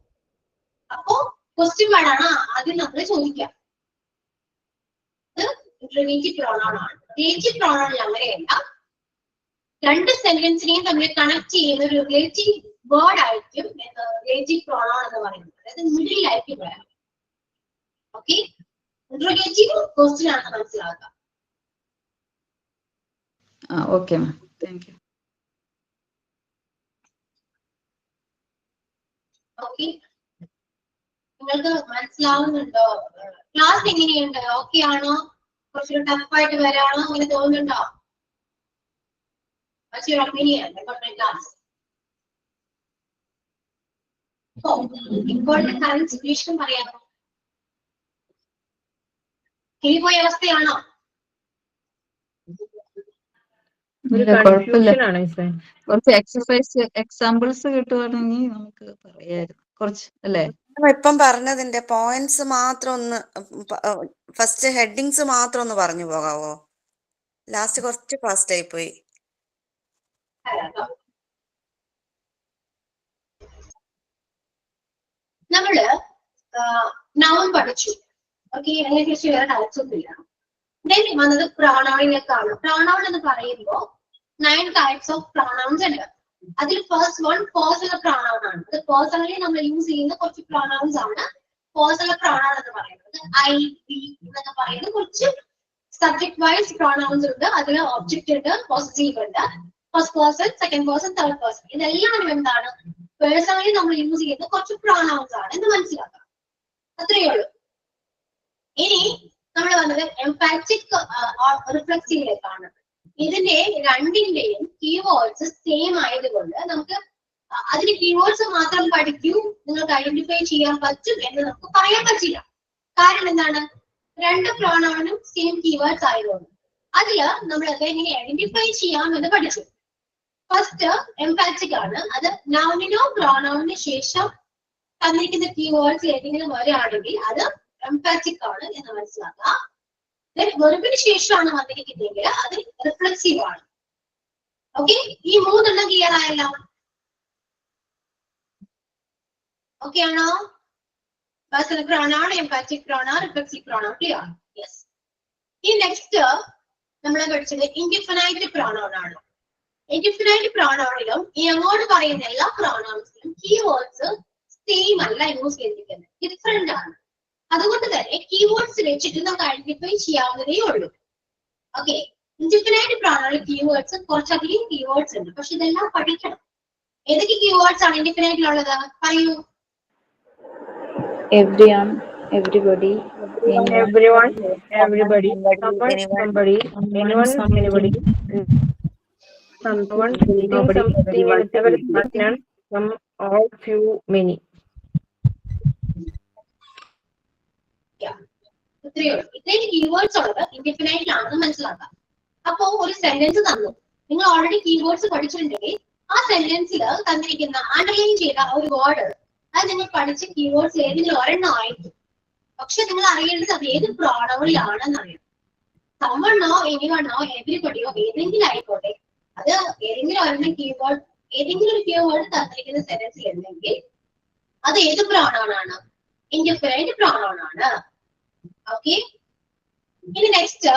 അപ്പോ ക്വസ്റ്റ്യൻ വേർഡാണ് ആദ്യം നമ്മൾ ചോദിക്കുക. ഇന്റർഗേറ്റീവ് പ്രോണൗൺ ആണ്. റിലേറ്റീവ് പ്രോണൗൺ അങ്ങനെയല്ല. രണ്ട് സെന്റൻസിനെയും തമ്മിൽ കണക്ട് ചെയ്യുന്ന ഒരു റിലേറ്റീവ് വേർഡ് ആയിരിക്കും റിലേറ്റീവ് പ്രോണൗൺ എന്ന് പറയുന്നത്. അതായത് മിഡിൽ ആയിരിക്കും വരാം. ഓക്കെ, ഇന്റർഗേറ്റീവ് ക്വസ്റ്റ്യൻ ആണെന്ന് മനസ്സിലാക്കുക. Okay ma'am, thank you. Okay, നിങ്ങൾക്ക് മനസ്സിലാവുന്നുണ്ടോ? ക്ലാസ് എങ്ങനെയുണ്ട്? ഓക്കെ ആണോ? കുറച്ചുകൂടി ടഫായിട്ട് വരാണോ അങ്ങനെ തോന്നുന്നുണ്ടോ? ക്ലാസ് ഇപ്പോഴത്തെ കറന്റ് സിറ്റുവേഷൻ പറയാമോ? കിളിപോയ അവസ്ഥയാണോ? കുറച്ച് എക്സസൈസ് എക്സാമ്പിൾസ് കിട്ടുവാണെങ്കിൽ നമുക്ക് പറയായിരുന്നു കുറച്ച്, അല്ലേ? ഇപ്പം പറഞ്ഞതിന്റെ പോയിന്റ്സ് മാത്രം ഒന്ന് ഫസ്റ്റ് ഹെഡിങ്സ് മാത്രം ഒന്ന് പറഞ്ഞു പോകാവോ? ലാസ്റ്റ് കുറച്ച് ഫാസ്റ്റ് ആയി പോയി. നമ്മള് നൗൺ പഠിച്ചു. ഓക്കെ, അതിനെ കുറിച്ച് വേറെ ഡൗട്ട്സ് ഒന്നുമില്ല. ദെൻ വന്നത് പ്രോണൗണിലേക്കാണ്. പ്രോണൗൺ എന്ന് പറയുമ്പോ 9 types ഓഫ് പ്രോണൗൺസ് ഉണ്ട്. അതിൽ ഫസ്റ്റ് വൺ പേഴ്സണൽ പ്രോണൗൺ ആണ്. അത് പേഴ്സണലി നമ്മൾ യൂസ് ചെയ്യുന്ന കുറച്ച് പ്രോണൗൺസ് ആണ് പേഴ്സണൽ പ്രോണൗൺ എന്ന് പറയുന്നത്. ഐ, വി എന്നൊക്കെ പറയുന്ന കുറച്ച് സബ്ജക്ട് വൈസ് പ്രോണൗൺസ് ഉണ്ട്. അതിൽ ഒബ്ജക്റ്റ് ഉണ്ട്, പോസിറ്റീവ് ഉണ്ട്, first person, second person, third person. ഇതെല്ലാം എന്താണ് പേഴ്സണലി നമ്മൾ യൂസ് ചെയ്യുന്ന കുറച്ച് പ്രോണൗൺസ് ആണ് എന്ന് മനസ്സിലാക്കാം. അത്രയേ ഉള്ളൂ. ഇനി നമ്മൾ വന്നത് എംപാറ്റിക് റിഫ്ലെക്സീവിലേക്കാണ്. ഇതിന്റെ രണ്ടിന്റെയും കീവേഡ്സ് സെയിം ആയതുകൊണ്ട് നമുക്ക് അതിന്റെ കീവേഡ്സ് മാത്രം പഠിക്കൂ നിങ്ങൾക്ക് ഐഡന്റിഫൈ ചെയ്യാൻ പറ്റും എന്ന് നമുക്ക് പറയാൻ പറ്റില്ല. കാരണം എന്താണ്? രണ്ട് പ്രോണൗണും സെയിം കീവേഡ്സ് ആയതുകൊണ്ട്. അതില് നമ്മൾ അത് എങ്ങനെ ഐഡന്റിഫൈ ചെയ്യാമെന്ന് പഠിച്ചു. ഫസ്റ്റ് എംപാറ്റിക് ആണ്. അത് നൗണിനോ പ്രോണൗണിന് ശേഷം തന്നിരിക്കുന്ന കീവേഡ്സ് ഏതെങ്കിലും വരികയാണെങ്കിൽ അത് എംപാറ്റിക് ആണ് എന്ന് മനസ്സിലാക്കുക. വെറുപ്പിന് ശേഷമാണ് വന്നിരിക്കുന്നതെങ്കിൽ അത് റിഫ്ലെക്സീവ് ആണ്. ഓക്കെ, ഈ മൂന്നെണ്ണം ക്ലിയർ ആയല്ലോ? ഓക്കെ ആണോ? Personal pronoun, emphatic pronoun, reflexive pronoun clear? Yes. ഈ നെക്സ്റ്റ് നമ്മൾ പഠിച്ചത് ഇൻഡിഫിനൈറ്റ് പ്രോണൗൺ ആണ്. ഇൻഡിഫിനൈറ്റ് പ്രോണൗണിലും ഈ അങ്ങോട്ട് പറയുന്ന എല്ലാ പ്രോണൗൺസിലും കീവേഡ്സ് സെയിം അല്ല യൂസ് ചെയ്തിരിക്കുന്നത്, ഡിഫറെന്റ് ആണ്. അതുകൊണ്ട് തന്നെ കീവേഡ്സ് വെച്ചിട്ട് നമുക്ക് ഐഡന്റിഫൈ ചെയ്യാവുന്നതേ ഉള്ളൂ. ഓക്കെ, ഇൻഡിഫിനൈറ്റ് പ്രോണൗണിൽ കീവേഡ്സ് കുറച്ചധികം കീവേഡ്സ് ഉണ്ട്. പക്ഷെ ഇതെല്ലാം പഠിക്കണം. ഏതൊക്കെ കീവേഡ്സ് ആണ് ഇൻഡിഫിനൈറ്റിലുള്ളത്? പറയൂ. Everyone, everybody, everyone, everybody, someone, somebody, anyone, anybody, someone, nobody, whatever, none, some, all, few, many. ഇത്രയും കീവേഡ്സ് ഉള്ളത് ഇൻഡിഫിനൈറ്റിലാണെന്ന് മനസ്സിലാക്കാം. അപ്പോ ഒരു സെന്റൻസ് തന്നു, നിങ്ങൾ ഓൾറെഡി കീവേഡ്സ് പഠിച്ചിട്ടുണ്ടെങ്കിൽ ആ സെന്റൻസിൽ തന്നിരിക്കുന്ന അണ്ടർലൈൻ ചെയ്ത ഒരു വേർഡ് അത് നിങ്ങൾ പഠിച്ച കീവേഡ്സ് ഏതെങ്കിലും ഒരെണ്ണം ആയിരിക്കും. പക്ഷെ നിങ്ങൾ അറിയേണ്ടത് അത് ഏത് പ്രോണൗണിലാണെന്ന് അറിയാം. സമ്മണ്ണോ, എനിവണ്ണോ, എവരിബഡിയോ ഏതെങ്കിലും ആയിക്കോട്ടെ, അത് ഏതെങ്കിലും ഒരെണ്ണം കീവേഡ്, ഏതെങ്കിലും ഒരു കീവേഡ് തന്നിരിക്കുന്ന സെന്റൻസിൽ ഉണ്ടെങ്കിൽ അത് ഏത് പ്രോണൗൺ ആണ്? ഇൻഡിഫിനൈറ്റ് പ്രോണൗൺ ആണ്. ഓക്കെ, ഇനി നെക്സ്റ്റ്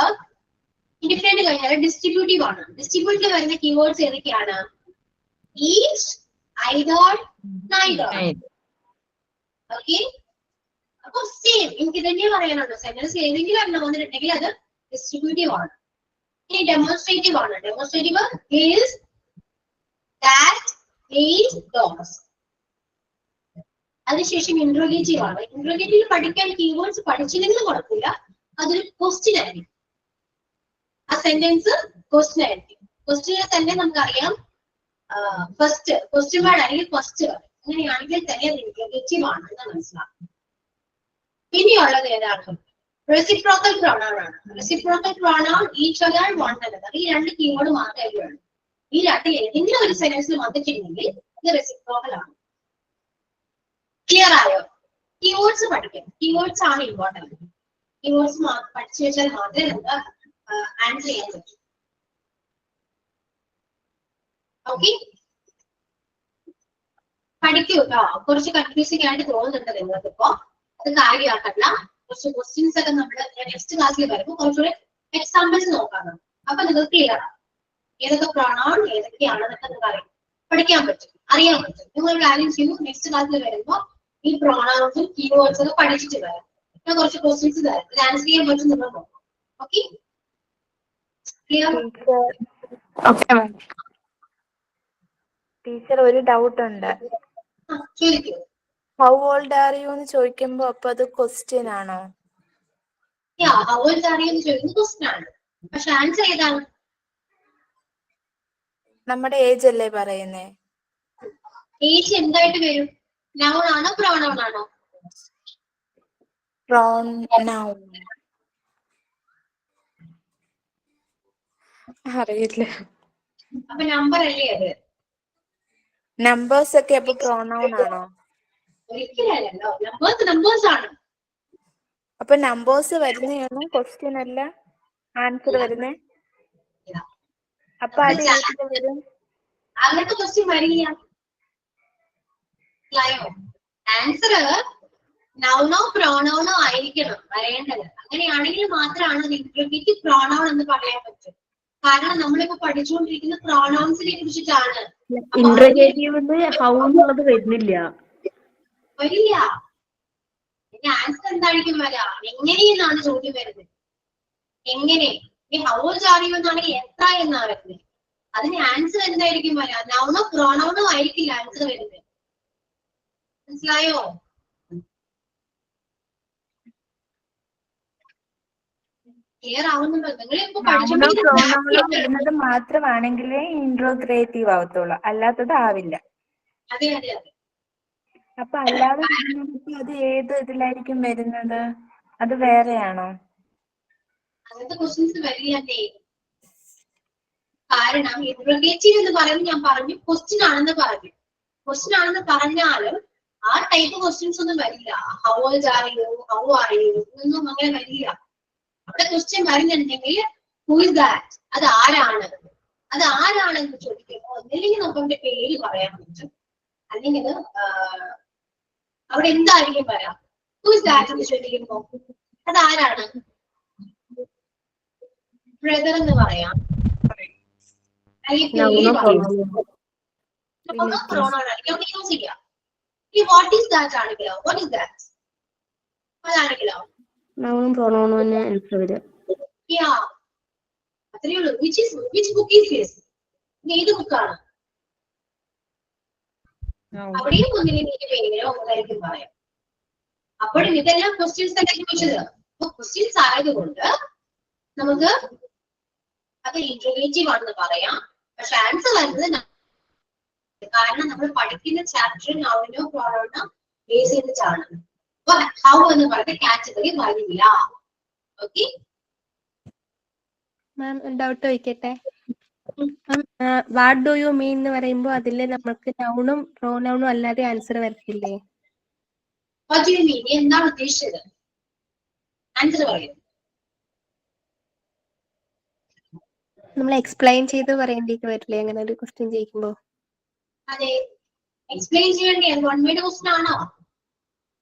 ഇൻഡിഫിനൈറ്റ് കഴിഞ്ഞാൽ ഡിസ്ട്രിബ്യൂട്ടീവ് ആണ്. ഡിസ്ട്രിബ്യൂട്ടീവ് വരുന്ന കീവേഡ്സ് ഏതൊക്കെയാണ്? Each, either, neither. Neither. Okay? അപ്പൊ സെയിം എനിക്ക് തന്നെ പറയാനുള്ളൂ. സെന്റൻസ് ഏതെങ്കിലും എണ്ണം വന്നിട്ടുണ്ടെങ്കിൽ അത് ഡിസ്ട്രിബ്യൂട്ടീവ് ആണ്. ഇനി ഡെമോൺസ്ട്രേറ്റീവ് ആണ്. Demonstrative is that, is, those. അതിനുശേഷം ഇൻട്രോഗേറ്റീവ് ആണ്. ഇൻട്രോഗേറ്റീവ് പഠിക്കാൻ കീവേഡ്സ് പഠിച്ചില്ലെങ്കിലും കുഴപ്പമില്ല, അതൊരു ക്വസ്റ്റ്യൻ ആയിരിക്കും. ആ സെന്റൻസ് ക്വസ്റ്റ്യൻ ആയിരിക്കും. ക്വസ്റ്റ്യനിൽ തന്നെ നമുക്കറിയാം ഫസ്റ്റ് ക്വസ്റ്റ്യൻ വേർഡ് അല്ലെങ്കിൽ ഫസ്റ്റ് വേർഡ്, അങ്ങനെയാണെങ്കിൽ തന്നെ അത് ഇൻട്രോഗേറ്റീവ് ആണ് എന്ന് മനസ്സിലാക്കും. പിന്നെയുള്ളത് ഏതാണ്? റെസിപ്രോക്കൽ പ്രൊനൗൺ ആണ്. Reciprocal pronoun each other, one another. ഈ രണ്ട് കീവേഡ് മാത്രമേ ഉള്ളൂ. ഈ രണ്ടിൽ ഏതെങ്കിലും ഒരു സെന്റൻസിൽ വന്നിട്ടുണ്ടെങ്കിൽ ഇത് റെസിപ്രോക്കൽ ആണ്. ക്ലിയർ ആയോ? കീവേഡ്സ് പഠിക്കാം. കീവേഡ്സ് ആണ് ഇമ്പോർട്ടന്റ്. കീവേഡ്സ് പഠിച്ചു വെച്ചാൽ മാത്രമേ നമുക്ക് ആൻസർ ചെയ്യാൻ പറ്റൂ. ഓക്കെ, പഠിക്കൂ കേട്ടോ. കുറച്ച് കൺഫ്യൂസിംഗ് ആയിട്ട് തോന്നുന്നുണ്ട് നിങ്ങൾക്ക് ഇപ്പോ. അത് കാര്യമാക്കണ്ട. കുറച്ച് ക്വസ്റ്റ്യൻസ് ഒക്കെ നമ്മൾ നെക്സ്റ്റ് ക്ലാസ്സിൽ വരുമ്പോൾ കുറച്ചുകൂടെ എക്സാമ്പിൾസ് നോക്കാം. അപ്പൊ നിങ്ങൾക്ക് ക്ലിയർ ആണ് ഏതൊക്കെ പ്രൊനൗൺ ഏതൊക്കെയാണെന്നൊക്കെ നിങ്ങൾക്ക് പഠിക്കാൻ പറ്റും, അറിയാൻ പറ്റും. നിങ്ങൾ കാര്യം ചെയ്യൂ, നെക്സ്റ്റ് ക്ലാസ്സിൽ വരുമ്പോൾ ഈ പ്രൊനൗൺസും കീവേഡ്സ് ഒക്കെ പഠിച്ചിട്ട് വരാം. ഞാൻ കുറച്ച് ക്വസ്റ്റ്യൻസ് തരാം, ഇത് ആൻസർ ചെയ്യാൻ പറ്റും നിങ്ങൾ നോക്കാം. Okay, clear? ടീച്ചർ ഒരു ഡൗട്ട് ഉണ്ട്. ചോദിക്കൂ. ഹൗ ഓൾഡ് ആർ യു എന്ന് ചോദിക്കുമ്പോ അപ്പൊ അത് ക്വസ്റ്റ്യൻ ആണോ? ഹൗ ഓൾഡ് ആർ യു എന്ന് ചോദിക്കുന്നത് ക്വസ്റ്റ്യൻ ആണ്. പക്ഷെ ആൻസർ ഏതാണ്? നമ്മുടെ ഏജ് അല്ലേ പറയുന്നേ? ഏജ് എന്തായിട്ട് വരും? നൗൺ ആണോ പ്രൊനൗൺ ആണോ? പ്രൊനൗൺ. അറിയില്ല. അപ്പൊ നമ്പർ അല്ലേ അത്? നമ്പേഴ്സ് ഒക്കെ അപ്പൊ പ്രൊനൗൺ ആണോ? ഒരിക്കലല്ലോ, നമ്പേഴ്സ് ആണ്. അപ്പൊ നമ്പേഴ്സ് വരുന്നതാണോ ക്വസ്റ്റ്യൻ അല്ല ആൻസർ വരുന്നേ? അപ്പൊ അത് ഏതില് വരും? അങ്ങനത്തെ ക്വസ്റ്റ്യൻ വരില്ല. ആൻസർ നൗണോ പ്രൊനൗണോ ആയിരിക്കണം വരേണ്ടത്. അങ്ങനെയാണെങ്കിൽ മാത്രമാണ് ഇൻട്രോഗേറ്റീവ് പ്രൊനൗൺ എന്ന് പറയാൻ പറ്റും. കാരണം നമ്മളിപ്പോ പഠിച്ചുകൊണ്ടിരിക്കുന്ന പ്രൊനൗൺസിനെ കുറിച്ചിട്ടാണ്. ഇന്റർഗേറ്റീവില് ഹൗ എന്നുള്ളത് വരുന്നില്ല. വരില്ല. ഇനി ആൻസർ എന്തായിരിക്കും വരാ? എങ്ങനെയെന്നാണ് ചോദ്യം വരുന്നത്. എങ്ങനെ? ഈ ഹൗ ഓൾഡ് ആർ യു എന്നാണെങ്കിൽ എത്ര എന്നാണ് വരുന്നത്. അതിന് ആൻസർ എന്തായിരിക്കും വരാ? നൗണോ പ്രൊനൗണോ ആയിരിക്കില്ല ആൻസർ വരുന്നത്. മനസ്സിലായോ? ക്ലിയർ ആവുന്നുണ്ടോ? നിങ്ങൾ ഇപ്പൊ വരുന്നത് മാത്രമാണെങ്കിലേ ഇൻട്രോഗ്രേറ്റീവ് ആവത്തുള്ളൂ, അല്ലാത്തത് ആവില്ല. അതെ അതെ അതെ. അപ്പൊ അല്ലാതെ അത് ഏത് ഇതിലായിരിക്കും വരുന്നത്? അത് വേറെയാണോ? അങ്ങനത്തെ ക്വസ്റ്റ്യൻസ് വരില്ലേ. കാരണം ഇൻട്രോഗേറ്റീവ് എന്ന് പറയുന്നത് ഞാൻ പറഞ്ഞു ക്വസ്റ്റ്യൻ ആണെന്ന് പറഞ്ഞു. ക്വസ്റ്റ്യൻ ആണെന്ന് പറഞ്ഞാലും ആ ടൈപ്പ് ക്വസ്റ്റ്യൻസ് ഒന്നും വരില്ല. How old are you, how are you ഒന്നും അങ്ങനെ വരില്ല. അവിടെ ക്വസ്റ്റ്യൻ വരുന്നുണ്ടെങ്കിൽ ഹു ഇസ് ദാറ്റ്, അത് ആരാണ്, അത് ആരാണെന്ന് ചോദിക്കുമ്പോൾ ഒന്നില്ലെങ്കിൽ നമുക്ക് പേര് പറയാൻ പറ്റും, അല്ലെങ്കിൽ അവിടെ എന്തായിരിക്കും വരാം? ഹു ഇസ് ദാറ്റ് എന്ന് ചോദിക്കുമ്പോ അത് ആരാണ്? ബ്രദർ എന്ന് പറയാം, അല്ലെങ്കിൽ യൂസ് ചെയ്യാം. ഈ വാട്ട് ഈസ് ദാറ്റ് ആണെങ്കിലോ, വാട്ട് ഈസ് ദാറ്റ് അതാണെങ്കിലോ നൗണും പ്രൊനൗണും തന്നെ ആൻസർ വരിക. അത്രയേ ഉള്ളൂ. which book is this? ഏത് ബുക്കാണ്? അവിടെയും ഒന്നിലേക്ക് പേരോ ഒന്നായിരിക്കും പറയാം. അപ്പോഴും ഇതെല്ലാം ക്വസ്റ്റ്യൻസ് തന്നെ ചോദിച്ചത്. അപ്പൊ ക്വസ്റ്റ്യൻസ് ആയതുകൊണ്ട് നമുക്ക് അത് ഇൻട്രോഗേറ്റീവ് ആണെന്ന് പറയാം. പക്ഷെ ആൻസർ വരുന്നത് കാരണം നമ്മൾ പഠിക്കുന്ന ചാപ്റ്റർ നൗണിനോ പ്രൊനൗണിനോ ബേസ് ചെയ്തിട്ടാണ്. ഹൗ എന്ന് പറയുന്ന കാറ്റഗറി വരില്ല. ഓക്കെ മാം, ഡൗട്ട് ചോദിക്കട്ടെ? വാട്ട് ഡു യു മീൻ എന്ന് പറയുമ്പോൾ അതില് നമുക്ക് നൗണും പ്രോനൗണും അല്ലാതെ ആൻസർ വരത്തില്ലേ? What do you mean? എന്താണ് ഉദ്ദേശിച്ചത്? ആൻസർ പറയും. നമ്മൾ എക്സ്പ്ലെയിൻ ചെയ്ത് പറയേണ്ടിക്ക് വരില്ലേ അങ്ങനെ ഒരു ക്വസ്റ്റ്യൻ ചോദിക്കുമ്പോ? അതെ, എക്സ്പ്ലെയിൻ ചെയ്യേണ്ടി വൺ വേർഡ് ക്വസ്റ്റ്യൻ ആണോ?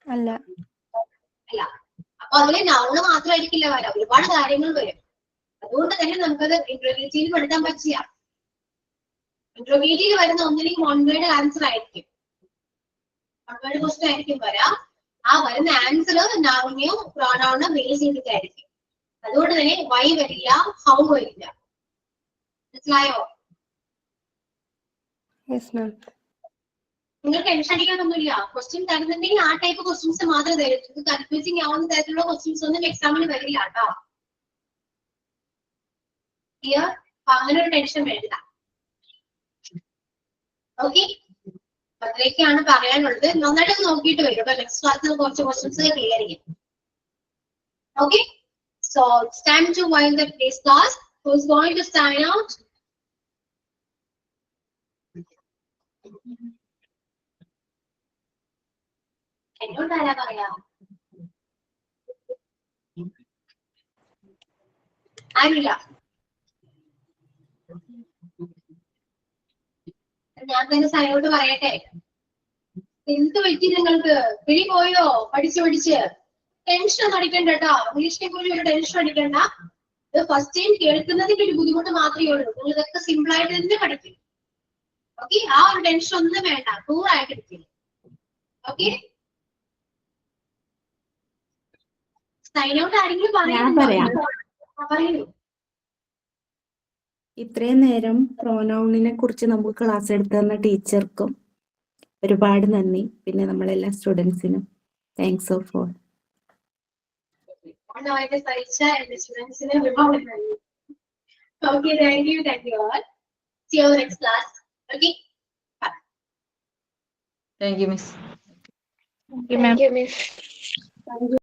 അല്ല. അല്ല. അപ്പൊ അതില് നൗണ് മാത്രമായിരിക്കില്ല വരാം, ഒരുപാട് കാര്യങ്ങൾ വരും. അതുകൊണ്ട് തന്നെ നമുക്കത് ഇൻട്രോഗേറ്റീവ് എടുക്കാൻ പറ്റില്ല. ഇന്റർമീഡിയറ്റ് വരുന്ന ഒന്നിലേക്ക് വൺ വേർഡ് ആൻസർ ആയിരിക്കും. വൺ വേർഡ് ക്വസ്റ്റ്യൻ ആയിരിക്കും വരാം. ആ വരുന്ന ആൻസർ നൗണിനെയോ പ്രോനൗണിനോ ബേസ് ചെയ്തിട്ടായിരിക്കും. അതുകൊണ്ട് തന്നെ വൈ വരില്ല, ഹൗ വരില്ല. മനസ്സിലായോ? നിങ്ങൾ ടെൻഷൻ അടിക്കാനൊന്നുമില്ല. ക്വസ്റ്റ്യൻ തരുന്നുണ്ടെങ്കിൽ ആ ടൈപ്പ് ക്വസ്റ്റ്യൻസ് മാത്രമേ തരൂ. ഇത് കൺഫ്യൂസിങ് ആവുന്ന തരത്തിലുള്ള ക്വസ്റ്റ്യൻസ് ഒന്നും എക്സാമിന് വരില്ല കേട്ടോ. അങ്ങനെ ഒരു ടെൻഷൻ വേണ്ട. ഓക്കെ, അതിലേക്കാണ് പറയാനുള്ളത്. നന്നായിട്ട് നോക്കിയിട്ട് വരും. അപ്പൊ നെക്സ്റ്റ് ക്ലാസ്സിൽ കുറച്ച് ക്വസ്റ്റ്യൻസ് ക്ലിയർ ചെയ്യും. Okay, so it's time to wind up today's class. Who's going to sign out? എന്നോട് ആരാ പറയാ? ആരില്ല. ഞാൻ തന്നെ സൈനോട് പറയട്ടെ. എന്ത് പറ്റി നിങ്ങൾക്ക്? പിടി പോയോ? പഠിച്ച് ടെൻഷൻ ഒന്നും അടിക്കണ്ട കേട്ടോ. ഇംഗ്ലീഷിനെ പോലും ഒരു ടെൻഷൻ അടിക്കണ്ട. ഇത് ഫസ്റ്റ് ടൈം കേൾക്കുന്നതിന്റെ ഒരു ബുദ്ധിമുട്ട് മാത്രമേ ഉള്ളൂ. നിങ്ങൾ ഇതൊക്കെ സിമ്പിൾ ആയിട്ട് തന്നെ പഠിക്കും. ഓക്കെ, ആ ഒരു ടെൻഷൻ ഒന്നും വേണ്ട. ടൂറായിട്ട് എടുക്കില്ല. ഓക്കെ, സൈനോട് ആരെങ്കിലും പറയൂ. ഇത്രയും നേരം പ്രോനൗണിനെ കുറിച്ച് നമുക്ക് ക്ലാസ് എടുത്തു തന്ന ടീച്ചർക്കും ഒരുപാട് നന്ദി. പിന്നെ നമ്മളെല്ലാ സ്റ്റുഡൻസിനും താങ്ക്സ് ഓഫ് ഓൾ. സഹിച്ച എന്റെ സ്റ്റുഡൻസിന് ഒരുപാട് നന്ദി. Okay, thank U all. See you next class. Okay, bye. Thank you, miss. Thank you, miss.